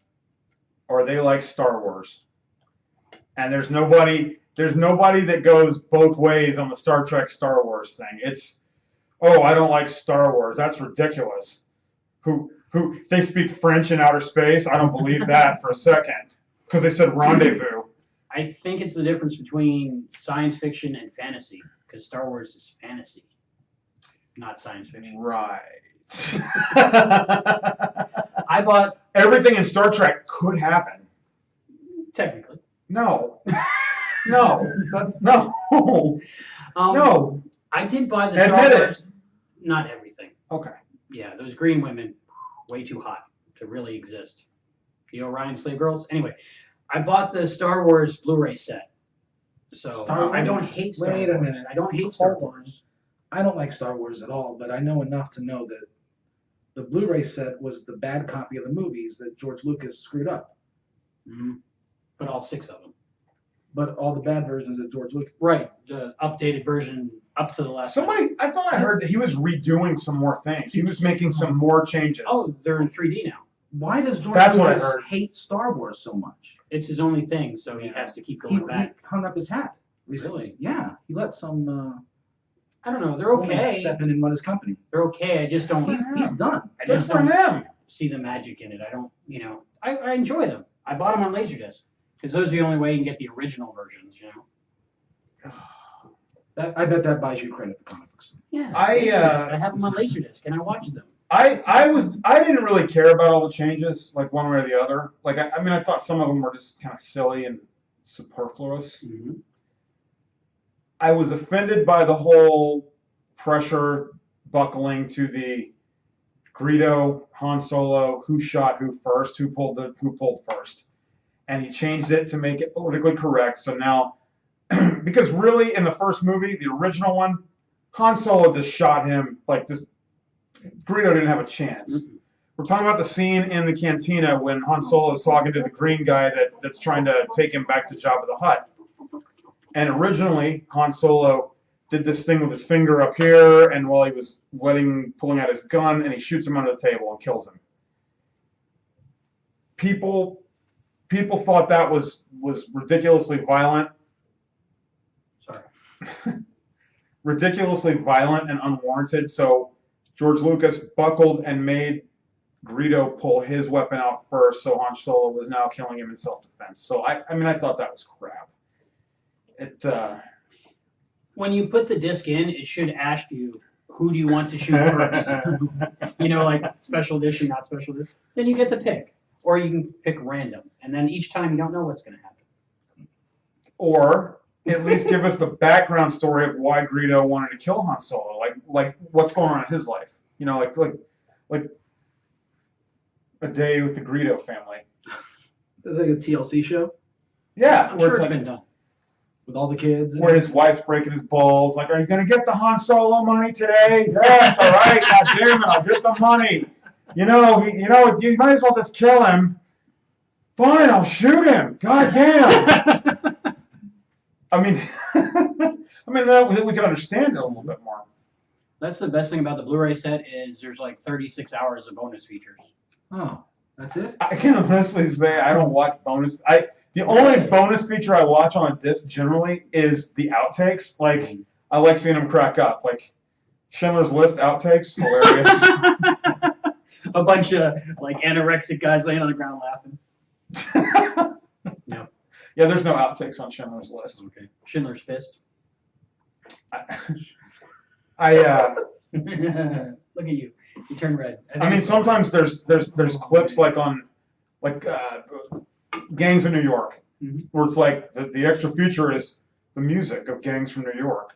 or they like Star Wars. And there's nobody that goes both ways on the Star Trek Star Wars thing. It's, oh, I don't like Star Wars. That's ridiculous. Who they speak French in outer space? I don't believe that for a second. Because they said rendezvous. I think it's the difference between science fiction and fantasy. Because Star Wars is fantasy, not science fiction. Right. I bought Everything in Star Trek could happen. technically. No. No. No. No. I did buy the Star Admit it. Wars. Not everything. Okay. Yeah, those green women, way too hot to really exist. The Orion slave girls. Anyway, I bought the Star Wars Blu-ray set. So Star I don't Wars? hate Star Wait a Wars. minute. I don't hate Star Hold on. Wars. I don't like Star Wars at all, but I know enough to know that the Blu-ray set was the bad copy of the movies that George Lucas screwed up. Mm-hmm. But all 6 of them. But all the bad versions of George Lucas. Right, the updated version up to the last. I thought I heard that he was redoing some more things. He was making some more changes. Oh, they're in 3D now. Why does George That's what I Lucas heard. hate Star Wars so much? It's his only thing, so he has to keep He going back. hung up his hat recently. Really? Yeah, he let some I don't know. They're woman okay. step in and run his company. They're okay. I just don't. He's done. I Good just for don't him. see the magic in it. I don't. I enjoy them. I bought them on Laserdisc because those are the only way you can get the original versions. I bet that buys you credit for comic books. Yeah. I, Laserdisc. I have them on Laserdisc and I watch them. I didn't really care about all the changes, like one way or the other. Like I thought some of them were just kind of silly and superfluous. Mm-hmm. I was offended by the whole pressure buckling to the Greedo, Han Solo, who shot who first, who pulled first. And he changed it to make it politically correct. So now, because really in the first movie, the original one, Han Solo just shot him like this. Greedo didn't have a chance. Mm-hmm. We're talking about the scene in the cantina when Han Solo is talking to the green guy that's trying to take him back to Jabba the Hutt. And originally, Han Solo did this thing with his finger up here, and while he was pulling out his gun, and he shoots him under the table and kills him. People thought that was ridiculously violent. Sorry. Ridiculously violent and unwarranted. So George Lucas buckled and made Greedo pull his weapon out first, so Han Solo was now killing him in self-defense. So I thought that was crap. When you put the disc in, it should ask you, who do you want to shoot first? Like special edition, not special edition. Then you get to pick. Or you can pick random. And then each time you don't know what's going to happen. Or at least give us the background story of why Greedo wanted to kill Han Solo. Like what's going on in his life. Like A Day with the Greedo Family. It's like a TLC show? Yeah. I'm sure it's been done. With all the kids. Where his wife's breaking his balls. Like, are you going to get the Han Solo money today? Yes, all right. God damn it, I'll get the money. You might as well just kill him. Fine, I'll shoot him. God damn. I mean, we can understand it a little bit more. That's the best thing about the Blu-ray set is there's like 36 hours of bonus features. Oh, that's it? I can honestly say I don't watch bonus. The only bonus feature I watch on a disc generally is the outtakes. Like, I like seeing them crack up. Like, Schindler's List outtakes, hilarious. A bunch of, like, anorexic guys laying on the ground laughing. No. Yeah, there's no outtakes on Schindler's List. Okay. Schindler's Fist. Look at you. You turn red. Sometimes there's clips like on, Gangs of New York, where it's like the extra feature is the music of Gangs of New York,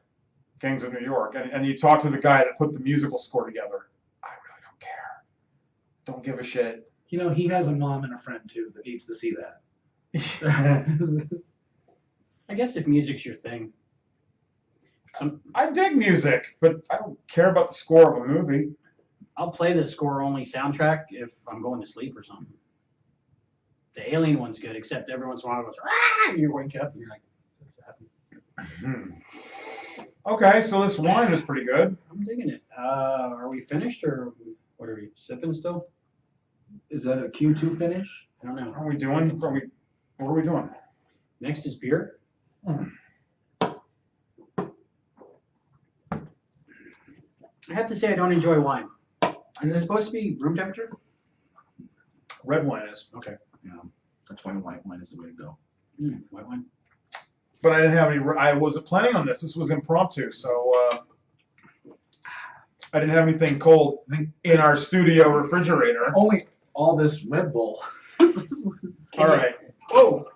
and you talk to the guy that put the musical score together. I really don't care. Don't give a shit. He has a mom and a friend too that needs to see that. I guess if music's your thing. I dig music, but I don't care about the score of a movie. I'll play the score-only soundtrack if I'm going to sleep or something. The Alien one's good, except every once in a while it goes, ah! And you wake up and you're like, what's happening? Okay, so this wine is pretty good. I'm digging it. Are we finished or what are we sipping still? Is that a Q2 finish? I don't know. What are we doing? Next is beer. I have to say I don't enjoy wine. Is it supposed to be room temperature? Red wine is. Okay. Yeah, that's why white wine is the way to go. White wine. But I didn't have any. I wasn't planning on this. This was impromptu, so I didn't have anything cold in our studio refrigerator. Only all this Red Bull. All right. Whoa!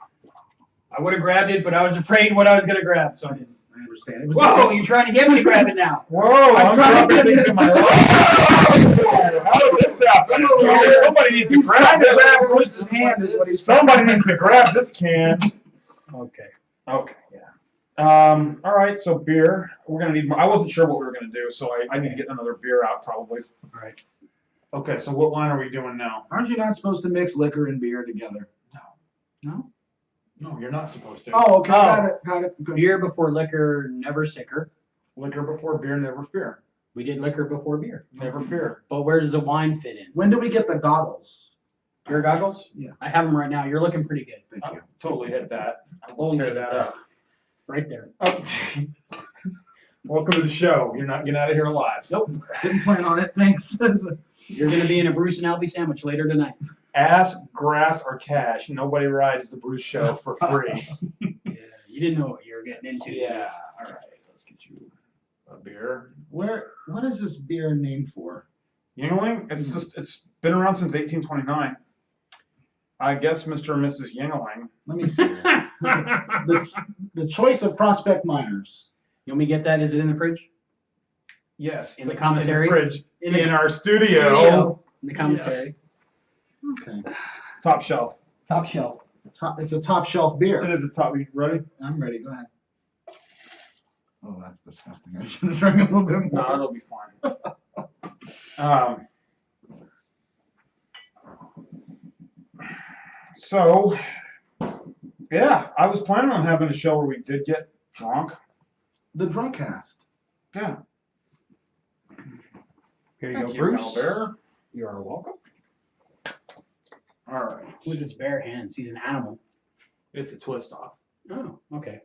I would have grabbed it, but I was afraid what I was going to grab, so I understand it. Whoa! You're trying to get me to grab it now. Whoa! I'm dropping things in my life. How did this happen? Somebody needs to grab it. Grab Bruce's hand is what he's Somebody needs to grab this can. Okay. Yeah. All right. So beer. We're gonna need more. I wasn't sure what we were gonna do, so I need to get another beer out probably. All right. Okay. So what wine are we doing now? Aren't you not supposed to mix liquor and beer together? No. No, you're not supposed to. Oh, okay. Got it. Good. Beer before liquor, never sicker. Liquor before beer, never fear. We did liquor before beer. Never fear. But where does the wine fit in? When do we get the goggles? Your goggles? Yeah. I have them right now. You're looking pretty good. Thank you. Totally hit that. I'll tear that up. Right there. Oh. Welcome to the show. You're not getting out of here alive. Nope. Didn't plan on it. Thanks. You're going to be in a Bruce and Albie sandwich later tonight. Ass, grass, or cash. Nobody rides the Bruce show for free. Yeah, you didn't know what you were getting into. Yeah. All right. Let's get you a beer. What is this beer named for? Yingling? It's been around since 1829. I guess Mr. and Mrs. Yingling. Let me see this. The choice of Prospect Miners. You want me to get that? Is it in the fridge? Yes. In the commissary? In the fridge. In our studio. In the commissary. Yes. Okay. Top shelf. Top shelf. It's a top shelf beer. It is a top. You ready? I'm ready. Go ahead. Oh, that's disgusting. I should have drank a little bit more. No, it'll be fine. So, yeah, I was planning on having a show where we did get drunk. The drunk cast. Yeah. Here you Thank go, you, Bruce. Albert. You are welcome. All right. With his bare hands. He's an animal. It's a twist off. Oh, okay.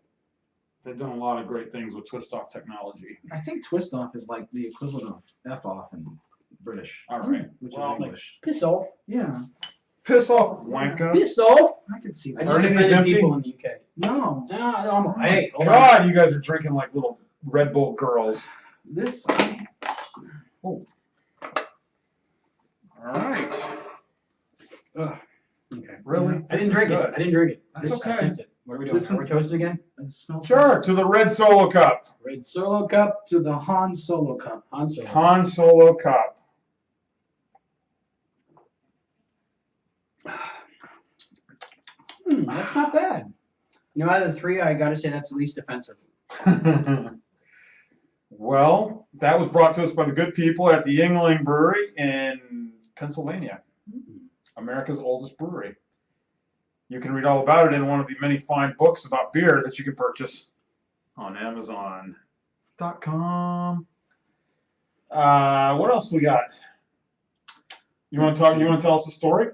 They've done a lot of great things with twist off technology. I think twist off is like the equivalent of F off in British, All right. which Well, is English. Piss off. Yeah, Piss off, wanker. Piss off. I can see I that. just Are any of these offended empty? people in the UK. No, Hey, hold on. God, you guys are drinking like little Red Bull girls. this. All right. Ugh. Okay. Really? I This didn't is drink good. it. I didn't drink it. That's I okay. sniffed it. What are we doing? This Are we one- toasting again? It smells. Sure, to the red Solo Cup. Red Solo Cup. To the Han Solo cup. Han Solo. Han Solo Cup. That's not bad. You know, out of the three, I gotta say that's the least offensive. Well, that was brought to us by the good people at the Yingling Brewery in Pennsylvania, America's oldest brewery. You can read all about it in one of the many fine books about beer that you can purchase on Amazon.com. What else we got? You want to talk? You want to tell us a story?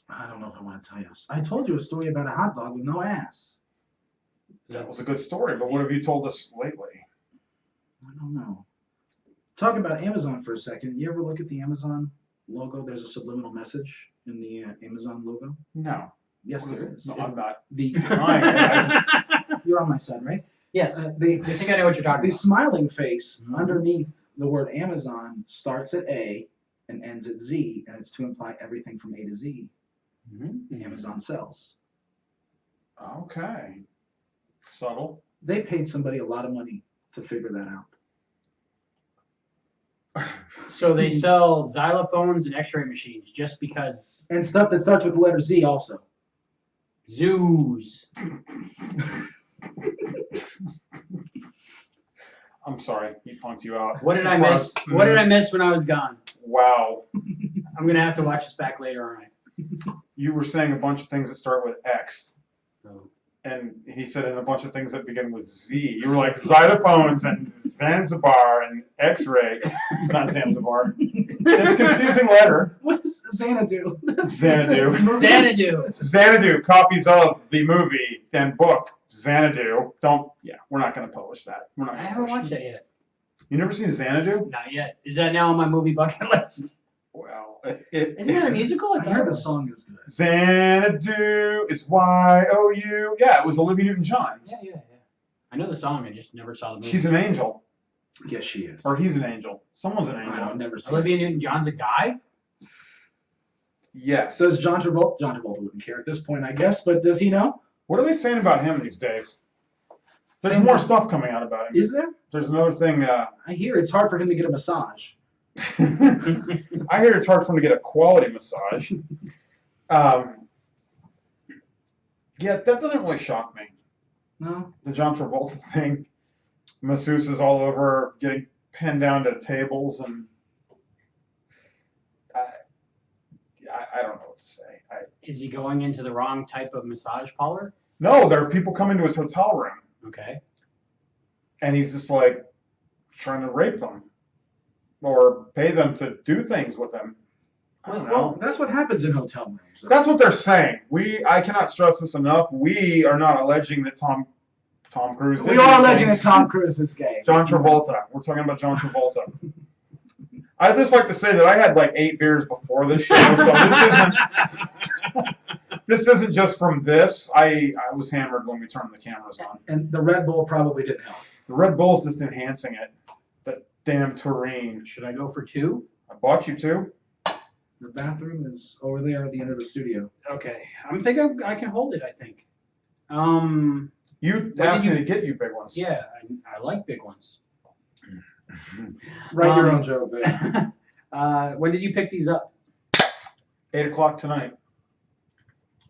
I don't know if I want to tell you. I told you a story about a hot dog with no ass. That was a good story, but what have you told us lately? I don't know. Talk about Amazon for a second. You ever look at the Amazon logo? There's a subliminal message in the Amazon logo. No. Yes, What there is. No, I'm not. The denying it. You're on my side, right? Yes. I I think I know what you're talking The about. smiling face underneath the word Amazon starts at A and ends at Z, and it's to imply everything from A to Z. Amazon sells. Okay. Subtle. They paid somebody a lot of money to figure that out. So they sell xylophones and x-ray machines just because And stuff that starts with the letter Z also. zoos. I'm sorry, he punked you out. What did I miss? What did I miss when I was gone? Wow. I'm gonna have to watch this back later, aren't I? You were saying a bunch of things that start with X. Oh. And he said in a bunch of things that begin with Z. You were like xylophones and Zanzibar and X-ray. It's not Zanzibar. It's a confusing letter. What does Xanadu? Xanadu. Xanadu. Xanadu. Copies of the movie and book Xanadu. We're not going to publish that. We're not I gonna haven't publish watched that yet. You never seen Xanadu? Not yet. Is that now on my movie bucket list? Well, Isn't that a musical? I thought heard it the was. song is good. Xanadu is Y-O-U. Yeah, it was Olivia Newton-John. Yeah. I know the song. I just never saw the movie. She's an angel. Yes, she is. Or he's an angel. Someone's an I've angel. never seen Olivia Newton-John's a guy. Yes. Does John Travolta? John Travolta wouldn't care at this point, I guess, but does he know? What are they saying about him these days? There's Same more thing. stuff coming out about him. Is there? There's another thing. I hear it's hard for him to get a massage. I hear it's hard for him to get a quality massage. Yeah, that doesn't really shock me. No? The John Travolta thing. Masseuses all over getting pinned down to tables, and I don't know what to say. Is he going into the wrong type of massage parlor? No, there are people coming to his hotel room, Okay. and he's just like trying to rape them or pay them to do things with them. I don't know. Well, that's what happens in hotel rooms. That's what they're saying. I cannot stress this enough. We are not alleging that Tom Cruise did We are these alleging that things. Tom Cruise is gay. John Travolta. We're talking about John Travolta. I'd just like to say that I had like 8 beers before this show, so this isn't just from this. I was hammered when we turned the cameras on. And the Red Bull probably didn't help. The Red Bull's just enhancing it. That damn Tureen. Should I go for 2? I bought you 2. The bathroom is over there at the end of the studio. Okay. I'm thinking I can hold it, I think. You asked me to get you big ones. Yeah, I like big ones. Write your own joke, Vic. When did you pick these up? 8 o'clock tonight.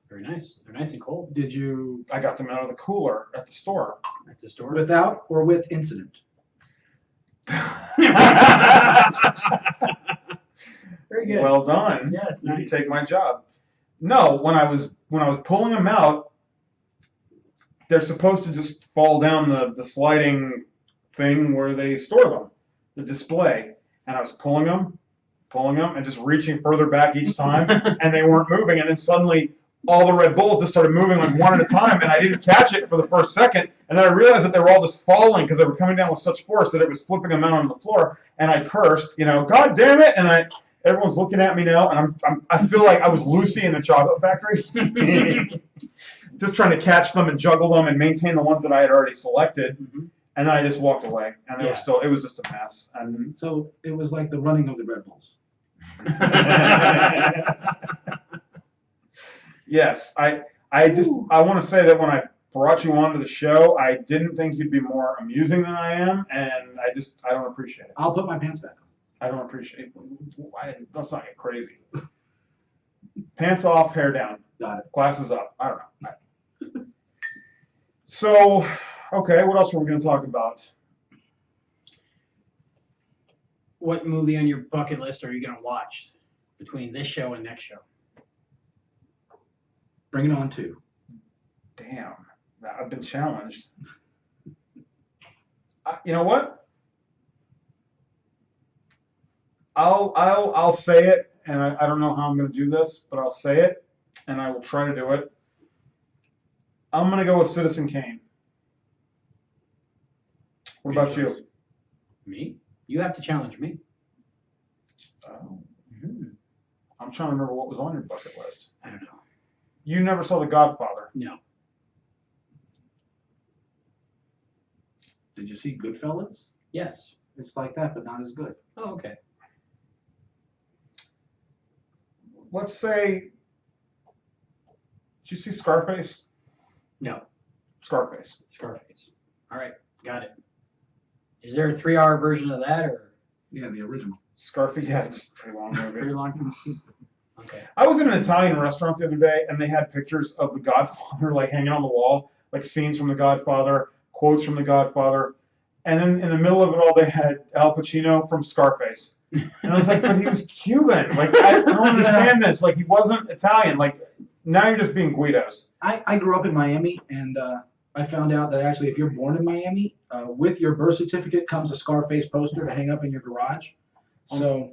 Very nice. They're nice and cold. Did you I got them out of the cooler at the store. At the store. without or with incident? Very good. Well done. Yes, You nice. can take my job. No, when I was pulling them out, they're supposed to just fall down the sliding thing where they store them, the display. And I was pulling them, and just reaching further back each time, and they weren't moving. And then suddenly, all the Red Bulls just started moving like one at a time, and I didn't catch it for the first second. And then I realized that they were all just falling because they were coming down with such force that it was flipping them out on the floor. And I cursed, God damn it! And everyone's looking at me now, and I feel like I was Lucy in the Chocolate Factory, just trying to catch them and juggle them and maintain the ones that I had already selected. Mm-hmm. And then I just walked away, and it was just a mess. And So it was like the running of the Red Bulls. yes, I want to say that when I brought you onto the show, I didn't think you'd be more amusing than I am, and I don't appreciate it. I'll put my pants back on. I don't appreciate it. Let's not get crazy. Pants off, hair down. Got it. Glasses up. I don't know. So, okay, what else were we going to talk about? What movie on your bucket list are you going to watch between this show and next show? Bring it on 2. Damn, I've been challenged. You know what? I'll say it, and I don't know how I'm going to do this, but I'll say it, and I will try to do it. I'm going to go with Citizen Kane. What Good about choice. you? Me? You have to challenge me. Oh, Mm-hmm. I'm trying to remember what was on your bucket list. I don't know. You never saw The Godfather. No. Did you see Goodfellas? Yes. It's like that, but not as good. Oh, okay. Let's say, did you see Scarface? No. Scarface. Scarface. All right. Got it. Is there a 3-hour version of that, or Yeah, the original. Scarface, yeah, it's a pretty long pretty movie. long? Okay. I was in an Italian restaurant the other day, and they had pictures of The Godfather like hanging on the wall, like scenes from The Godfather, quotes from The Godfather, and then in the middle of it all, they had Al Pacino from Scarface. And I was like, but he was Cuban. Like, I don't understand this. Like, he wasn't Italian. Like, now you're just being Guidos. I grew up in Miami, and I found out that actually if you're born in Miami, with your birth certificate comes a Scarface poster to hang up in your garage. So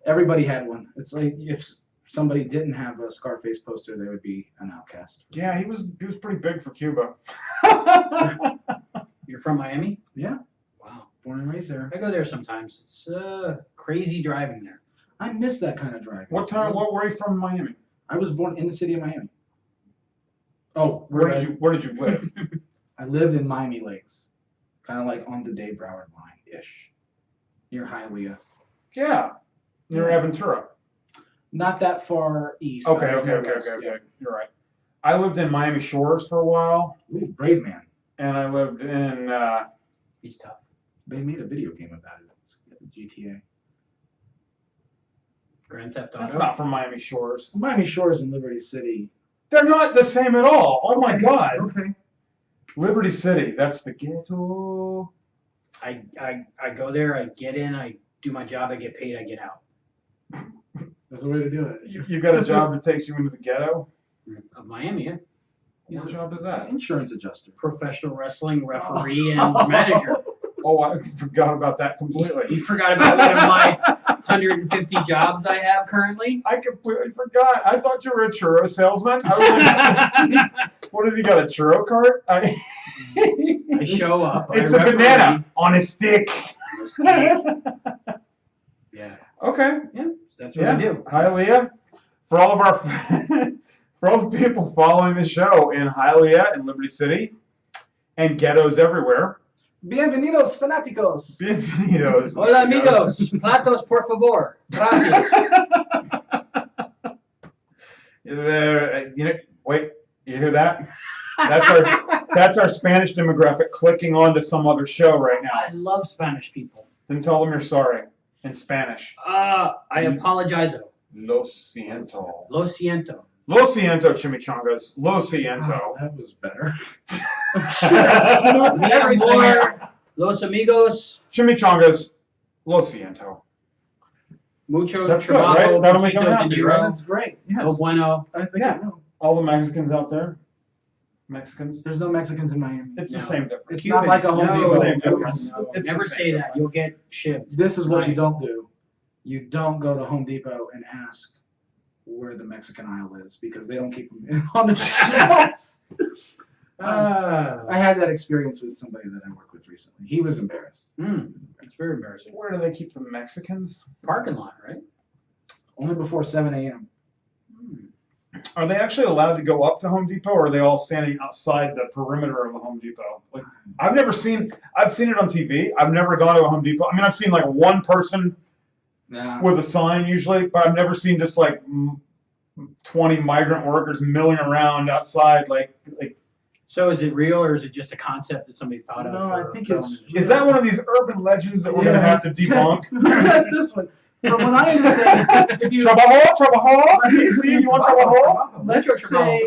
everybody had one. It's like if somebody didn't have a Scarface poster, they would be an outcast. Yeah, he was pretty big for Cuba. You're from Miami? Yeah, Wow. born and raised there. I go there sometimes. It's crazy driving there. I miss that kind of driving. What were you from Miami? I was born in the city of Miami. Oh, Where did you live? I lived in Miami Lakes, kind of like on the Dave Broward line-ish, near Hialeah. Yeah, near Aventura. Not that far east. Okay. I was more west, You're right. I lived in Miami Shores for a while, yeah. Ooh, brave man. and I lived in. He's tough. They made a video game about it. It's GTA. Grand Theft That's Auto. not from Miami Shores. Miami Shores and Liberty City. They're not the same at all. Oh my God. Okay. Liberty City. That's the ghetto. I go there, I get in, I do my job, I get paid, I get out. That's the way to do it. You got a job that takes you into the ghetto? Of Miami, yeah. What job is that? Insurance adjuster. Professional wrestling referee and manager. Oh, I forgot about that completely. You forgot about one of my 150 jobs I have currently? I completely forgot. I thought you were a churro salesman. I was like, what has he got, a churro cart? I show up. It's I a banana on a stick. Yeah. Okay. Yeah, that's what I do. Hialeah. For all of our for all the people following the show in Hialeah and Liberty City and ghettos everywhere. Bienvenidos, fanáticos. Bienvenidos. Hola amigos, platos por favor. Gracias. Wait, you hear that? That's our That's our Spanish demographic clicking onto some other show right now. I love Spanish people. Then tell them you're sorry in Spanish. I apologize. Lo siento. Lo siento. Lo siento, chimichangas. Lo siento. Oh, that was better. Mi amor, los amigos, Chimichangas. Lo siento. mucho That's good, trabajo, right? That'll make them poquito happy, dinero, right? That's great. Yes. no bueno. I think Yeah. I know. All the Mexicans out there. Mexicans. There's no Mexicans in Miami. It's No. the same difference. It's not like a Home No, Depot. Same no, difference. no. It's the Never same say that. difference. You'll get shipped. This is what you Right. don't do. You don't go to Home Depot and ask where the Mexican aisle is because they don't keep them on the shelves. I had that experience with somebody that I worked with recently. He was embarrassed. It's very embarrassing. Where do they keep the Mexicans? Parking lot, right? Only before 7 a.m. Are they actually allowed to go up to Home Depot, or are they all standing outside the perimeter of the Home Depot? Like, I've seen it on TV. I've never gone to a Home Depot. I mean, I've seen like one person with a sign usually, but I've never seen just like 20 migrant workers milling around outside. Like, So is it real or is it just a concept that somebody thought of? No, I think it's- is that one of these urban legends that we're gonna have to debunk? Test this one. From what I understand, if you Trabajo, see, you want trabajo?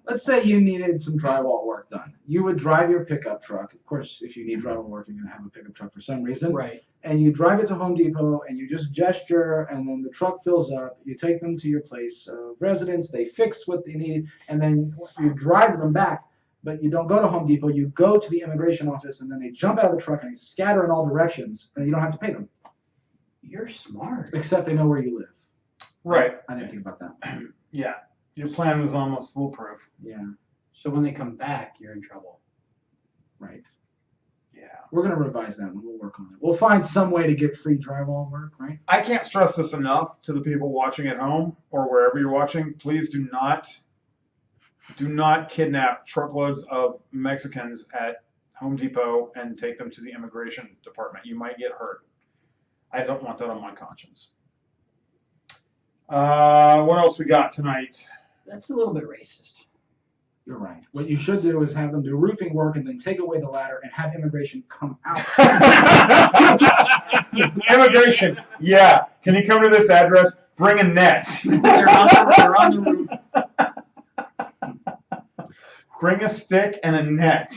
let's say you needed some drywall work done, you would drive your pickup truck. Of course, if you need drywall work, you're gonna have a pickup truck for some reason. Right. And you drive it to Home Depot and you just gesture and then the truck fills up. You take them to your place of residence, they fix what they need, and then you drive them back. But you don't go to Home Depot, you go to the immigration office and then they jump out of the truck and they scatter in all directions and you don't have to pay them. You're smart. Except they know where you live. Right. I didn't think about that. Yeah. Your plan was almost foolproof. Yeah, So when they come back, you're in trouble. right. Yeah. We're gonna revise that one. We'll work on it. We'll find some way to get free drywall work, right? I can't stress this enough to the people watching at home or wherever you're watching. Please do not kidnap truckloads of Mexicans at Home Depot and take them to the immigration department. You might get hurt. I don't want that on my conscience. What else we got tonight? That's a little bit racist. You're right. What you should do is have them do roofing work and then take away the ladder and have immigration come out. Immigration. Yeah. Can you come to this address? Bring a net. They're on the roof. Bring a stick and a net.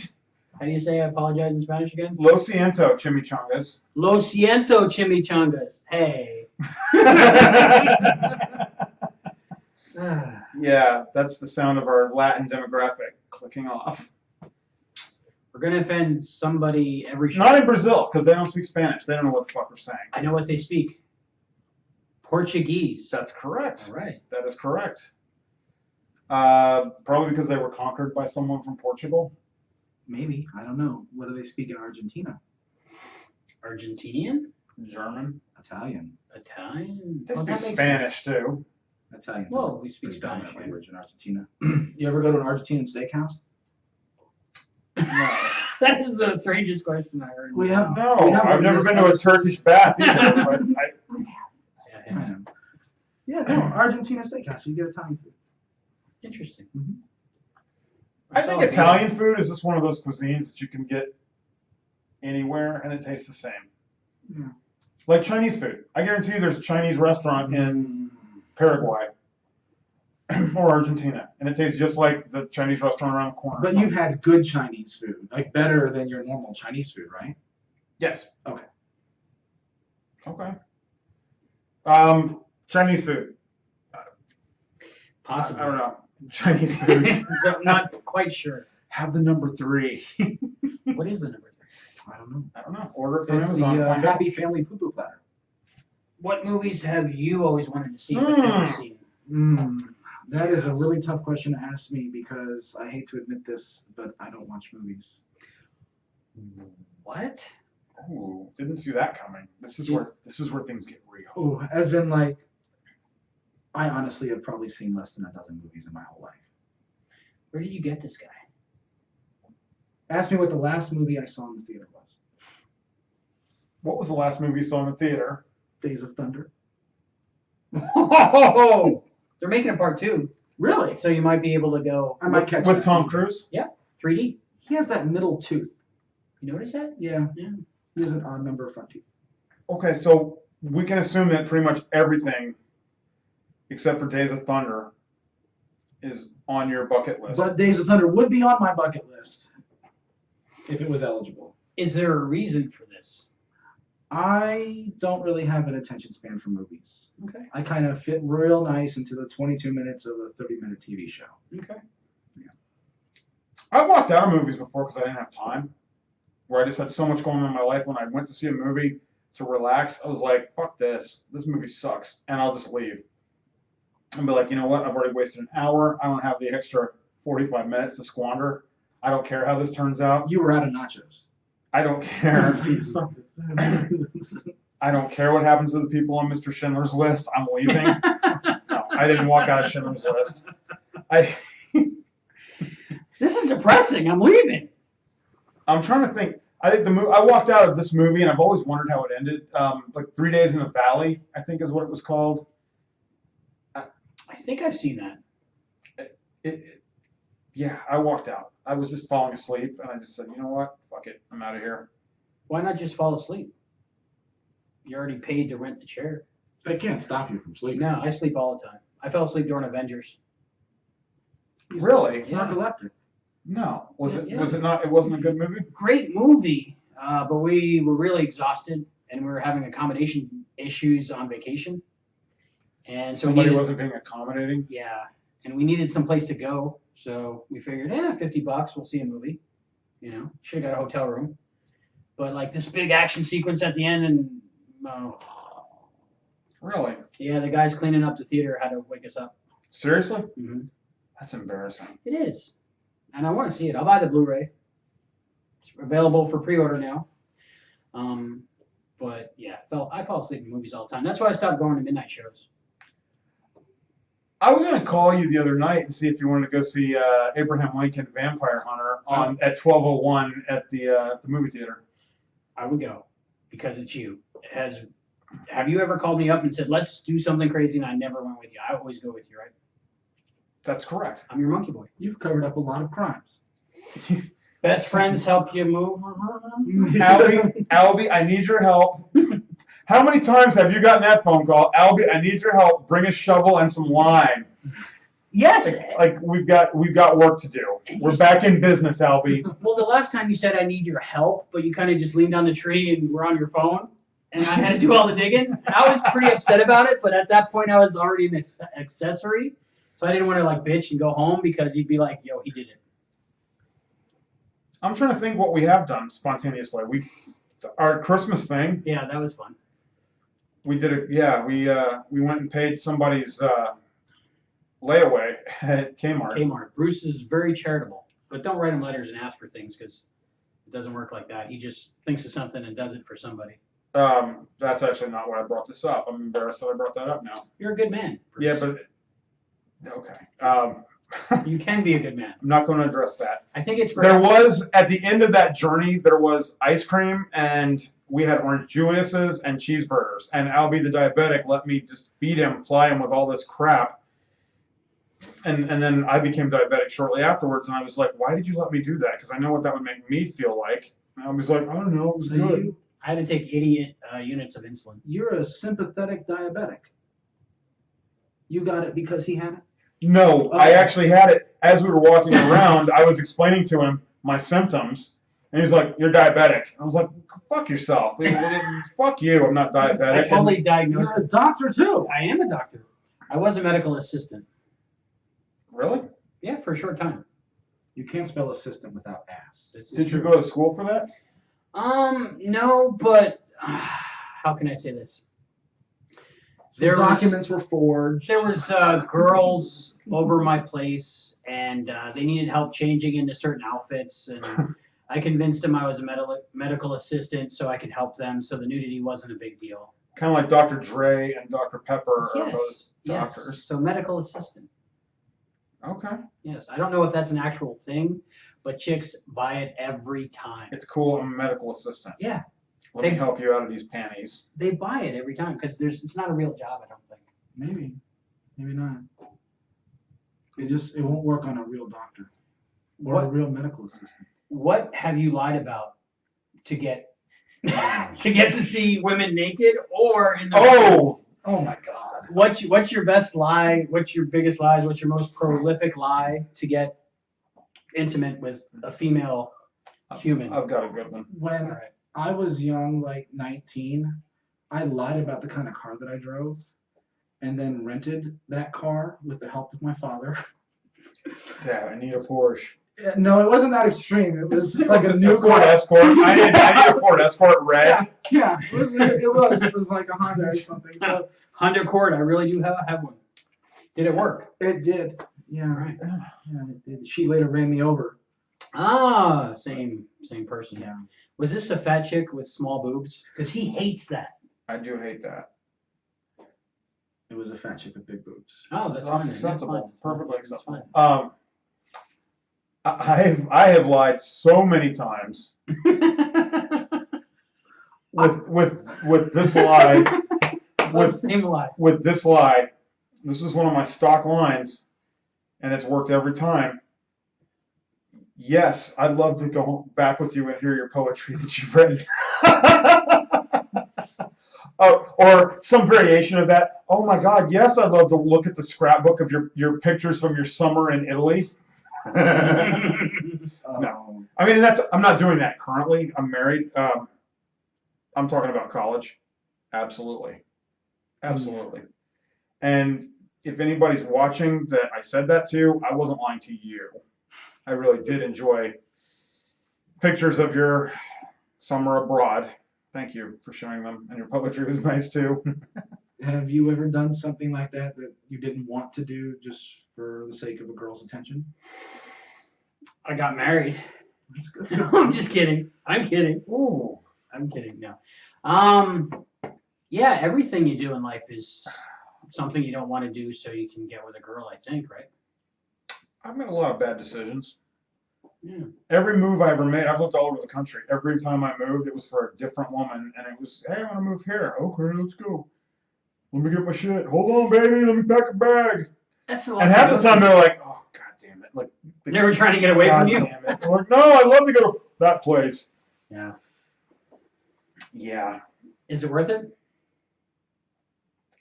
How do you say I apologize in Spanish again? Lo siento, chimichangas. Lo siento, chimichangas. Hey. Yeah, that's the sound of our Latin demographic clicking off. We're going to offend somebody every show. Not in Brazil, because they don't speak Spanish. They don't know what the fuck we're saying. I know what they speak. Portuguese. That's correct. All right. That is correct. Probably because they were conquered by someone from Portugal. Maybe. I don't know. What do they speak in Argentina? Argentinian? German. Italian. Italian? They Oh, speak that makes Spanish too. Italian's Well, a we speak pretty dominant Spanish here. language in Argentina. You ever go to an Argentinian steakhouse? No. That is the strangest question I heard. We have- No, We have I've never this been to a Turkish bath either. But Yeah. Yeah, no, Argentina steakhouse. You get Italian food. Interesting. I think Italian food is just one of those cuisines that you can get anywhere and it tastes the same. Yeah. Like Chinese food. I guarantee you there's a Chinese restaurant in Paraguay or Argentina, and it tastes just like the Chinese restaurant around the corner. But you've had good Chinese food, like better than your normal Chinese food, right? Yes. Okay. Okay. Chinese food. Possibly. I don't know. Chinese food. Not quite sure. Have the number 3. What is the number 3? I don't know. I don't know. Order it from It's Amazon. the find out. Happy Family Poo Poo Platter. What movies have you always wanted to see but never seen? That is a really tough question to ask me because I hate to admit this, but I don't watch movies. What? Ooh, didn't see that coming. This is where things get real. Oh, as in like, I honestly have probably seen less than a dozen movies in my whole life. Where did you get this guy? Ask me what the last movie I saw in the theater was. What was the last movie you saw in the theater? Days of Thunder. Oh, they're making a part 2. Really? So you might be able to go I might catch with that. Tom Cruise. 3D. He has that middle tooth. You notice that? Yeah. Yeah. He has an odd number of front teeth. Okay, so we can assume that pretty much everything, except for Days of Thunder, is on your bucket list. But Days of Thunder would be on my bucket list if it was eligible. Is there a reason for this? I don't really have an attention span for movies. Okay. I kind of fit real nice into the 22 minutes of a 30-minute TV show. Okay. I walked out of movies before because I didn't have time. Where I just had so much going on in my life. When I went to see a movie to relax, I was like, fuck this. This movie sucks. And I'll just leave. And be like, you know what? I've already wasted an hour. I don't have the extra 45 minutes to squander. I don't care how this turns out. You were out of nachos. I don't care. I don't care what happens to the people on Mr. Schindler's List. I'm leaving. No, I didn't walk out of Schindler's List. This is depressing. I'm leaving. I'm trying to think. I think I walked out of this movie, and I've always wondered how it ended. Like 3 Days in the Valley, I think is what it was called. I think I've seen that. Yeah, I walked out. I was just falling asleep, and I just said, you know what? Fuck it. I'm out of here. Why not just fall asleep? You already paid to rent the chair. They can't stop you from sleeping. No, I sleep all the time. I fell asleep during Avengers. Really? It's narcoleptic. No. Was it? Yeah. Was it not? It wasn't a good movie. Great movie, but we were really exhausted, and we were having accommodation issues on vacation. And so Somebody wasn't being accommodating. Yeah, and we needed some place to go, so we figured, $50, we'll see a movie. You know, should have got a hotel room. But like this big action sequence at the end, and Really? yeah, the guys cleaning up the theater had to wake us up. Seriously? Mm-hmm. That's embarrassing. It is, and I want to see it. I'll buy the Blu-ray. It's available for pre-order now. But yeah, I fall asleep in movies all the time. That's why I stopped going to midnight shows. I was gonna call you the other night and see if you wanted to go see Abraham Lincoln Vampire Hunter at 12:01 at the movie theater. I would go because it's you. Have you ever called me up and said, let's do something crazy, and I never went with you? I always go with you, right? That's correct. I'm your monkey boy. You've covered up a lot of crimes. Best friends help you move. Albie, I need your help. How many times have you gotten that phone call? Albie, I need your help. Bring a shovel and some lime. Yes. Like we've got work to do. We're back in business, Albie. Well, the last time you said I need your help, but you kind of just leaned on the tree and were on your phone, and I had to do all the digging. I was pretty upset about it, but at that point I was already an accessory, so I didn't want to like bitch and go home because you'd be like, "Yo, he did it." I'm trying to think what we have done spontaneously. Our Christmas thing. Yeah, that was fun. We did it. Yeah, we went and paid somebody's layaway at Kmart. Kmart. Bruce is very charitable, but don't write him letters and ask for things because it doesn't work like that. He just thinks of something and does it for somebody. That's actually not why I brought this up. I'm embarrassed that I brought that up now. You're a good man, Bruce. Yeah, but okay. You can be a good man. I'm not going to address that. I think it's for There was, at the end of that journey, there was ice cream, and we had orange Julius's and cheeseburgers. And Albie, the diabetic, let me just feed him, ply him with all this crap. And then I became diabetic shortly afterwards, and I was like, why did you let me do that? Because I know what that would make me feel like. And I was like, I don't know, it was good. I had to take 80 units of insulin. You're a sympathetic diabetic. You got it because he had it? No, I actually had it. As we were walking around, I was explaining to him my symptoms, and he's like, you're diabetic. I was like, fuck yourself. Fuck you, I'm not diabetic. I totally diagnosed You're a doctor, too. I am a doctor. I was a medical assistant. Really? Yeah, for a short time. You can't spell assistant without ass. Did you go to school for that? No, but how can I say this? Documents were forged. There was girls over my place, and they needed help changing into certain outfits, and I convinced them I was a medical assistant so I could help them, so the nudity wasn't a big deal. Kind of like Dr. Dre and Dr. Pepper are both doctors. Yes, so medical assistant. Okay. Yes, I don't know if that's an actual thing, but chicks buy it every time. It's cool, I'm a medical assistant. Yeah. Let me help you out of these panties. They buy it every time because it's not a real job, I don't think. Maybe. Maybe not. It won't work on a real doctor or a real medical assistant. What have you lied about to get to see women naked or in their pants? Oh my God. What's your best lie? What's your biggest lies? What's your most prolific lie to get intimate with a female human? I've got a good one. When I was young, like 19, I lied about the kind of car that I drove and then rented that car with the help of my father. Yeah, I need a Porsche. No, it wasn't that extreme. It was just like a new Ford Escort. I need a Ford Escort red. Yeah, it was like a Honda or something. So Honda Accord, I really do have one. Did it work? it did. Yeah, Right. yeah, it did. She later ran me over. Ah, same person. Yeah. Was this a fat chick with small boobs? Because he hates that. I do hate that. It was a fat chick with big boobs. Oh, that's fine. acceptable. That's fine. Perfectly That's acceptable. fine. I have lied so many times with this lie. Same lie. With this lie, this was one of my stock lines, and it's worked every time. Yes, I'd love to go back with you and hear your poetry that you've written. Or some variation of that. Oh my God, yes, I'd love to look at the scrapbook of your pictures from your summer in Italy. No. I mean, I'm not doing that currently. I'm married. I'm talking about college. Absolutely. And if anybody's watching that I said that to, I wasn't lying to you. I really did enjoy pictures of your summer abroad. Thank you for showing them. And your poetry was nice too. Have you ever done something like that you didn't want to do just for the sake of a girl's attention? I got married. That's good. No, I'm just kidding. I'm kidding. Ooh. I'm kidding. No. Yeah, everything you do in life is something you don't want to do so you can get with a girl, I think, right? I've made a lot of bad decisions. Yeah. Every move I ever made, I've lived all over the country. Every time I moved, it was for a different woman. And it was, hey, I want to move here. Okay, let's go. Let me get my shit. Hold on, baby. Let me pack a bag. That's a lot. And half the time they're like, oh, God damn it. Like, they were trying to get away from you. Damn it. I'm like, no, I'd love to go to that place. Yeah. Yeah. Is it worth it?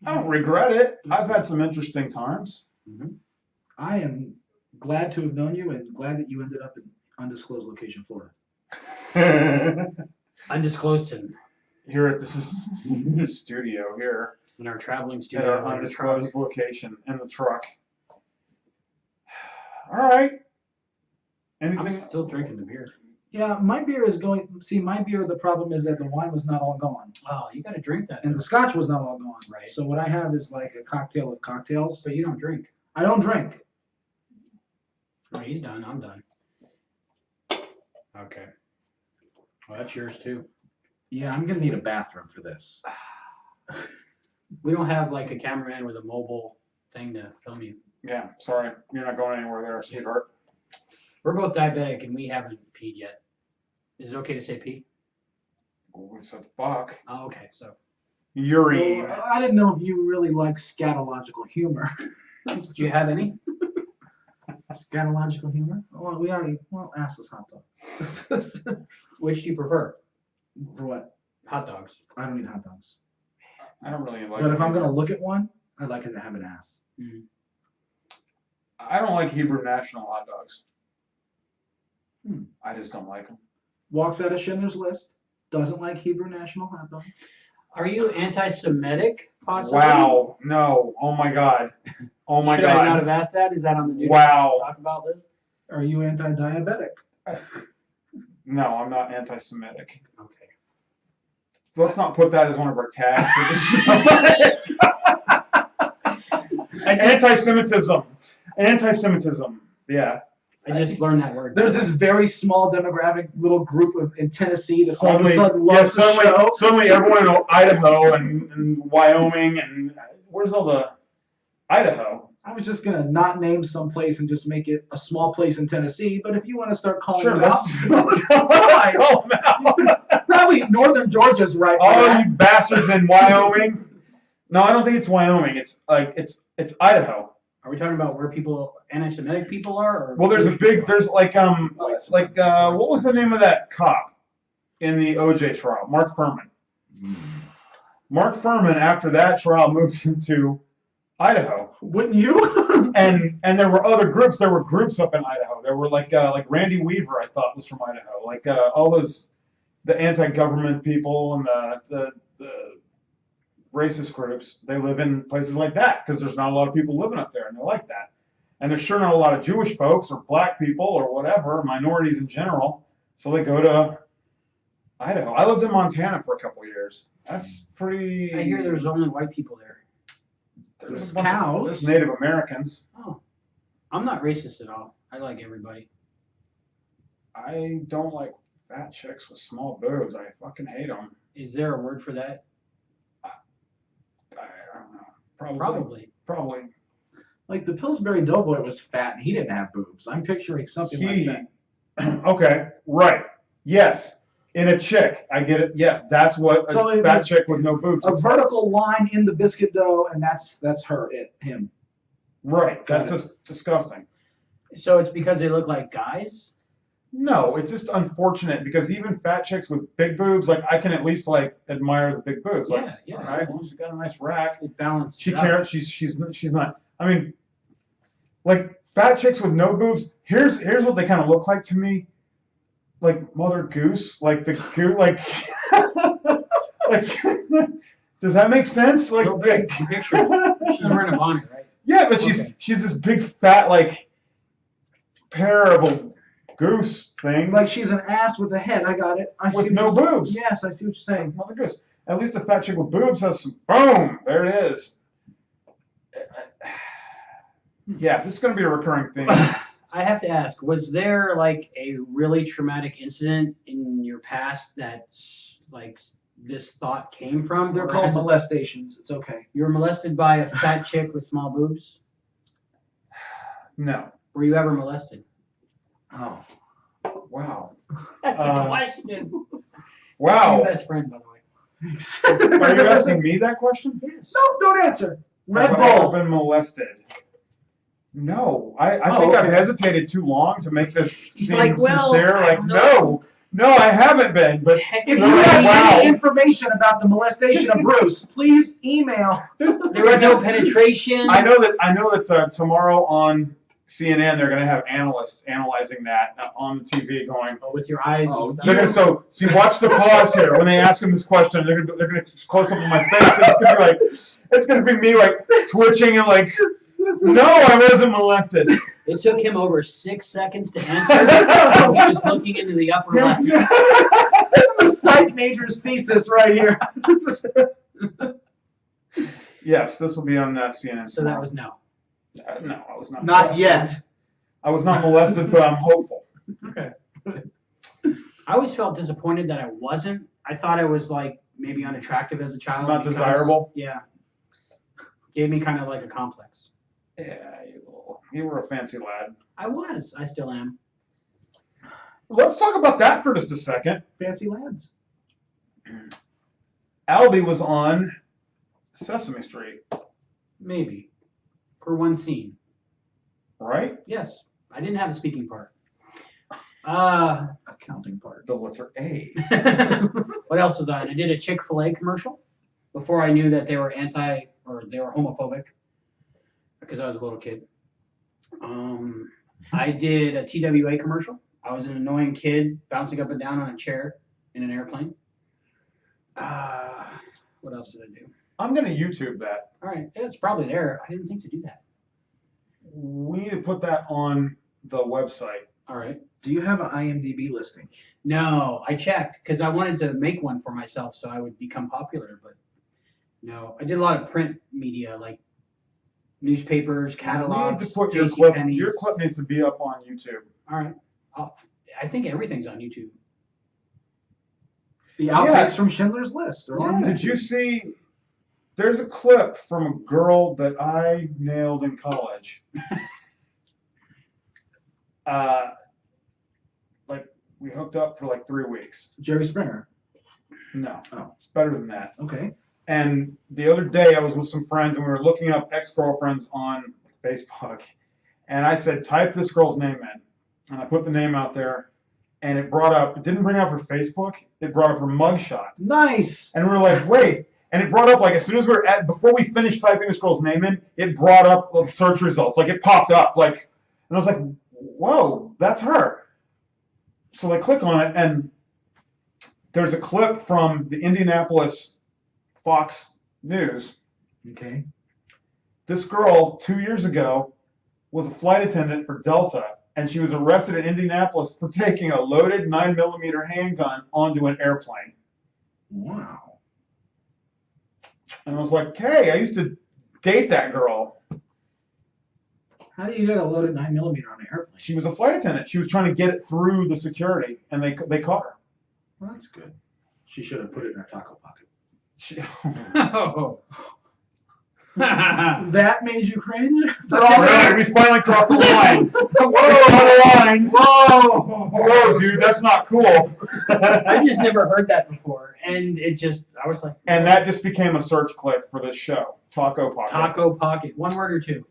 I don't regret it. I've had some interesting times. Mm-hmm. I am glad to have known you and glad that you ended up in undisclosed location, Florida. Undisclosed in. Here at the studio here. In our traveling At studio. our undisclosed location in the truck. All right. Anything? I'm still drinking the beer. Yeah, my beer is going. See, my beer, the problem is that the wine was not all gone. Oh, you got to drink that. And the scotch was not all gone. Right. So what I have is like a cocktail of cocktails. But you don't drink. I don't drink. Oh, he's done. I'm done. Okay. Well, that's yours too. Yeah, I'm going to need a bathroom for this. We don't have like a cameraman with a mobile thing to film you. Yeah, sorry. You're not going anywhere there, sweetheart. We're both diabetic and we haven't peed yet. Is it okay to say pee? We said fuck. Oh, okay. So. Urine. Well, I didn't know if you really like scatological humor. Do you have any? Scatological humor? Well, ask this hot dog. Which do you prefer? For what? Hot dogs. I don't eat hot dogs. I don't really like But it. if I'm going to look at one, I'd like it to have an ass. Mm. I don't like Hebrew National hot dogs. I just don't like them. Walks out of Schindler's List. Doesn't like Hebrew National hot dog. Are you anti-Semitic, possibly? Wow. No. Oh, my God. Oh, my Should God. I not have asked that? Is that on the new Wow. talk about list? Are you anti-diabetic? No, I'm not anti-Semitic. Okay. Let's not put that as one of our tags for the show. Anti-Semitism. Anti-Semitism. Yeah. I just learned that word. There's this very small demographic little group in Tennessee that all of a sudden yeah, loves the show. suddenly everyone in Idaho and Wyoming and where's all the Idaho? I was just gonna not name some place and just make it a small place in Tennessee. But if you want to start calling Sure, it out, let's call them out. probably Northern Georgia's right. For Oh, that. you bastards in Wyoming! No, I don't think it's Wyoming. It's Idaho. Are we talking about where anti-Semitic people are? Or Well, there's Jewish people are? there's what was the name of that cop in the OJ trial? Mark Furman. Mark Furman, after that trial, moved into Idaho. Wouldn't you? and there were other groups. There were groups up in Idaho. There were like Randy Weaver, I thought was from Idaho. Like all those the anti-government people and the racist groups. They live in places like that because there's not a lot of people living up there, and they like that. And there's sure not a lot of Jewish folks or black people or whatever, minorities in general. So they go to Idaho. I lived in Montana for a couple of years. That's pretty. I hear there's only white people there. There's a bunch cows. There's Native Americans. Oh, I'm not racist at all. I like everybody. I don't like fat chicks with small boobs. I fucking hate them. Is there a word for that? I don't know. Probably. Like the Pillsbury Doughboy was fat and he didn't have boobs. I'm picturing something like that. Okay, right. Yes. In a chick. I get it. Yes, that's what a fat chick with no boobs. A vertical line in the biscuit dough, and that's him. Right. That's just disgusting. So it's because they look like guys? No, it's just unfortunate because even fat chicks with big boobs, like I can at least like admire the big boobs. Like, Yeah. all right, well, she's got a nice rack. It balances. She cares. She's not. I mean, like fat chicks with no boobs. Here's what they kind of look like to me. Like Mother Goose, like the goose, like, like. Does that make sense? Like, big picture. She's wearing a bonnet, right? Yeah, but she's this big fat like pair of a goose thing. Like she's an ass with a head. I got it. With no boobs. Yes, I see what you're saying. Mother Goose. At least a fat chick with boobs has some. Boom! There it is. Yeah, this is going to be a recurring theme. I have to ask, was there like a really traumatic incident in your past that like this thought came from? They're called molestations. It's okay. You were molested by a fat chick with small boobs? No. Were you ever molested? Oh. Wow. That's a question. Wow. I'm your best friend, by the way. Thanks. Are you asking me that question? Yes. No, don't answer. Red Have I ever Bull. been molested? No. I think I've hesitated too long to make this seem sincere. Like, no, I haven't been. But If you have any information about the molestation of Bruce, please email. There was no penetration. I know that tomorrow on CNN they're going to have analysts analyzing that on the TV, going. Oh, with your eyes. They're going to see. Watch the pause here when they ask him this question. They're going to close up on my face. And it's going to be me like twitching and like. No, I wasn't molested. It took him over 6 seconds to answer. So he was looking into the upper left. This is the psych major's thesis right here. Yes, this will be on CNN. So that was no. No, I was not. Not molested. yet. I was not molested, but I'm hopeful. Okay. I always felt disappointed that I wasn't. I thought I was like maybe unattractive as a child. Not desirable? Yeah. Gave me kind of like a complex. Yeah, you were a fancy lad. I was. I still am. Let's talk about that for just a second. Fancy lads. Albie was on Sesame Street. Maybe. For one scene. Right? Yes. I didn't have a speaking part. Accounting part. The letter A. What else was I on? I did a Chick-fil-A commercial before I knew that they were they were homophobic because I was a little kid. I did a TWA commercial. I was an annoying kid bouncing up and down on a chair in an airplane. What else did I do? I'm going to YouTube that. All right. It's probably there. I didn't think to do that. We need to put that on the website. All right. Do you have an IMDb listing? No, I checked because I wanted to make one for myself so I would become popular, but no. I did a lot of print media like newspapers, catalogs. We need to put JCPenney's. your clip. Your clip needs to be up on YouTube. All right. I think everything's on YouTube. The outtakes from Schindler's List. Did you see? There's a clip from a girl that I nailed in college. Like we hooked up for like 3 weeks. Jerry Springer. No, Oh. It's better than that. Okay. And the other day I was with some friends and we were looking up ex-girlfriends on Facebook, and I said, type this girl's name in, and I put the name out there, and it didn't bring up her Facebook, it brought up her mugshot. Nice. And we were like, wait. And it brought up, like, as soon as before we finished typing this girl's name in, it brought up the search results. Like, it popped up. Like, and I was like, whoa, that's her. So I click on it, and there's a clip from the Indianapolis Fox News. Okay. This girl, 2 years ago, was a flight attendant for Delta, and she was arrested in Indianapolis for taking a loaded 9mm handgun onto an airplane. Wow. And I was like, hey, I used to date that girl. How do you get a loaded 9mm on an airplane? She was a flight attendant. She was trying to get it through the security, and they caught her. Well, that's good. She should have put it in her taco pocket. Oh. That made you cringe? Right, we finally crossed the line. Whoa, dude, that's not cool. I've just never heard that before, and I was like. And that just became a search clip for this show, Taco Pocket. Taco Pocket, 1 word or 2?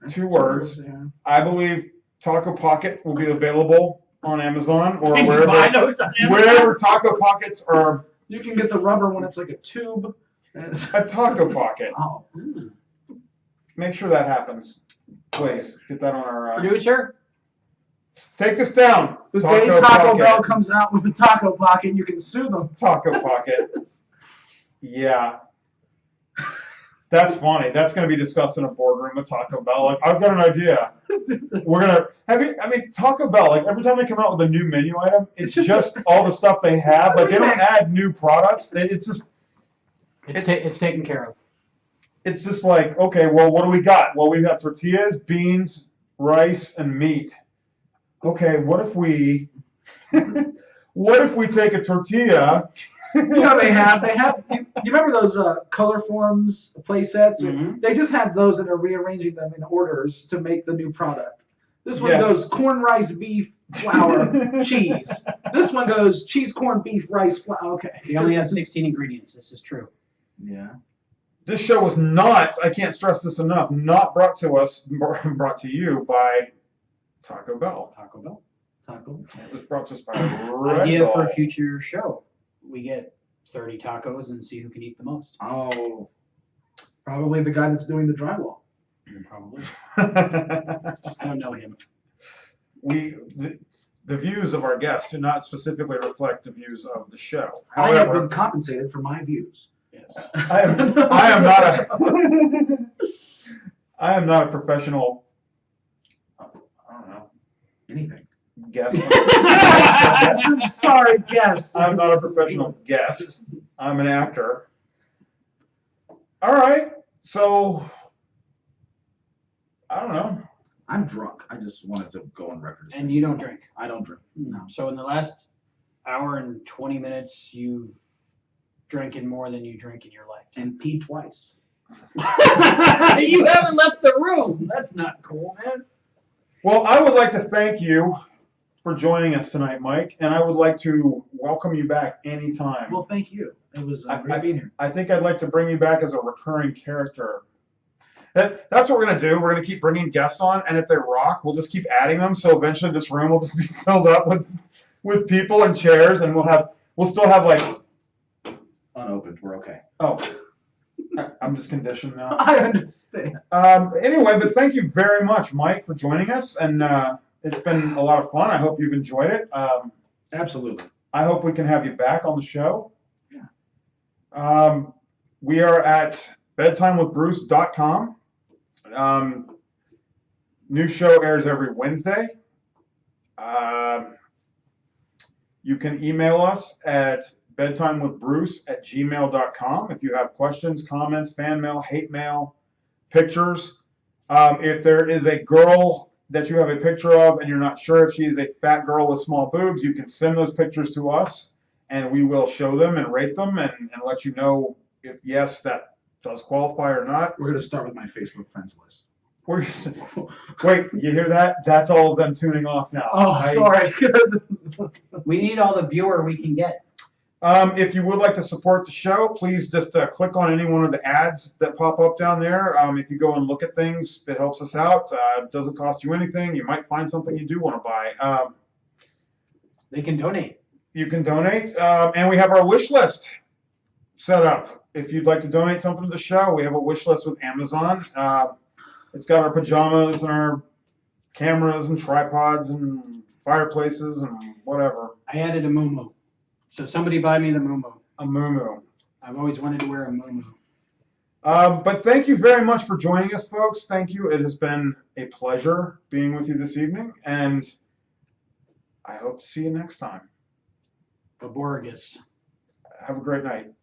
Two words. Yeah. I believe Taco Pocket will be available on Amazon or Can you buy those on Amazon? wherever Taco Pockets are. You can get the rubber one. It's like a tube. A Taco Pocket. Oh. Make sure that happens. Please get that on our. Producer? Take this down. The day Taco Bell comes out with a Taco Pocket, you can sue them. Taco Pocket. Yeah. That's funny. That's going to be discussed in a boardroom with Taco Bell. Like, I've got an idea. We're going to Taco Bell, like, every time they come out with a new menu item, it's just all the stuff they have. Like, they don't add new products. It's just. It's taken care of. It's just like, okay, well, what do we got? Well, we have tortillas, beans, rice, and meat. Okay, what if we take a tortilla? You know they have. You remember those color forms play sets? Mm-hmm. They just have those and are rearranging them in orders to make the new product. This one Yes. goes corn, rice, beef, flour, cheese. This one goes cheese, corn, beef, rice, flour. Okay. We only have 16 ingredients. This is true. Yeah. This show was not, I can't stress this enough, not brought to you by Taco Bell. Taco Bell. It was brought to us by Red Idea Bull. for a future show. We get 30 tacos and see who can eat the most. Oh. Probably the guy that's doing the drywall. Probably. I don't know him. The views of our guests do not specifically reflect the views of the show. I have However, been compensated for my views. Yes. I am not a professional. I don't know. Anything. Guest. I'm sorry, guest. I'm not a professional guest. I'm an actor. All right. So I don't know. I'm drunk. I just wanted to go on record. And you don't drink? I don't drink. No. So in the last hour and 20 minutes, you've drinking more than you drink in your life. And peed twice. You haven't left the room. That's not cool, man. Well, I would like to thank you for joining us tonight, Mike, and I would like to welcome you back anytime. Well, thank you. It was great being here. I think I'd like to bring you back as a recurring character. That's what we're going to do. We're going to keep bringing guests on, and if they rock, we'll just keep adding them, so eventually this room will just be filled up with people and chairs, and we'll still have, like... Unopened. We're okay. Oh. I'm just conditioned now. I understand. Anyway, but thank you very much, Mike, for joining us, and it's been a lot of fun. I hope you've enjoyed it. Absolutely. I hope we can have you back on the show. Yeah. We are at bedtimewithbruce.com. New show airs every Wednesday. You can email us at bedtimewithbruce@gmail.com if you have questions, comments, fan mail, hate mail, pictures. If there is a girl that you have a picture of and you're not sure if she is a fat girl with small boobs, you can send those pictures to us and we will show them and rate them and let you know if yes, that does qualify or not. We're going to start with my Facebook friends list. Wait, you hear that? That's all of them tuning off now. Oh, sorry. We need all the viewer we can get. If you would like to support the show, please just click on any one of the ads that pop up down there. If you go and look at things, it helps us out. It doesn't cost you anything. You might find something you do want to buy. They can donate. You can donate. And we have our wish list set up. If you'd like to donate something to the show, we have a wish list with Amazon. It's got our pajamas and our cameras and tripods and fireplaces and whatever. I added a moo-moo. So somebody buy me the moo-moo. A moo-moo. I've always wanted to wear a moo-moo. But thank you very much for joining us, folks. Thank you. It has been a pleasure being with you this evening, and I hope to see you next time. Borgus. Have a great night.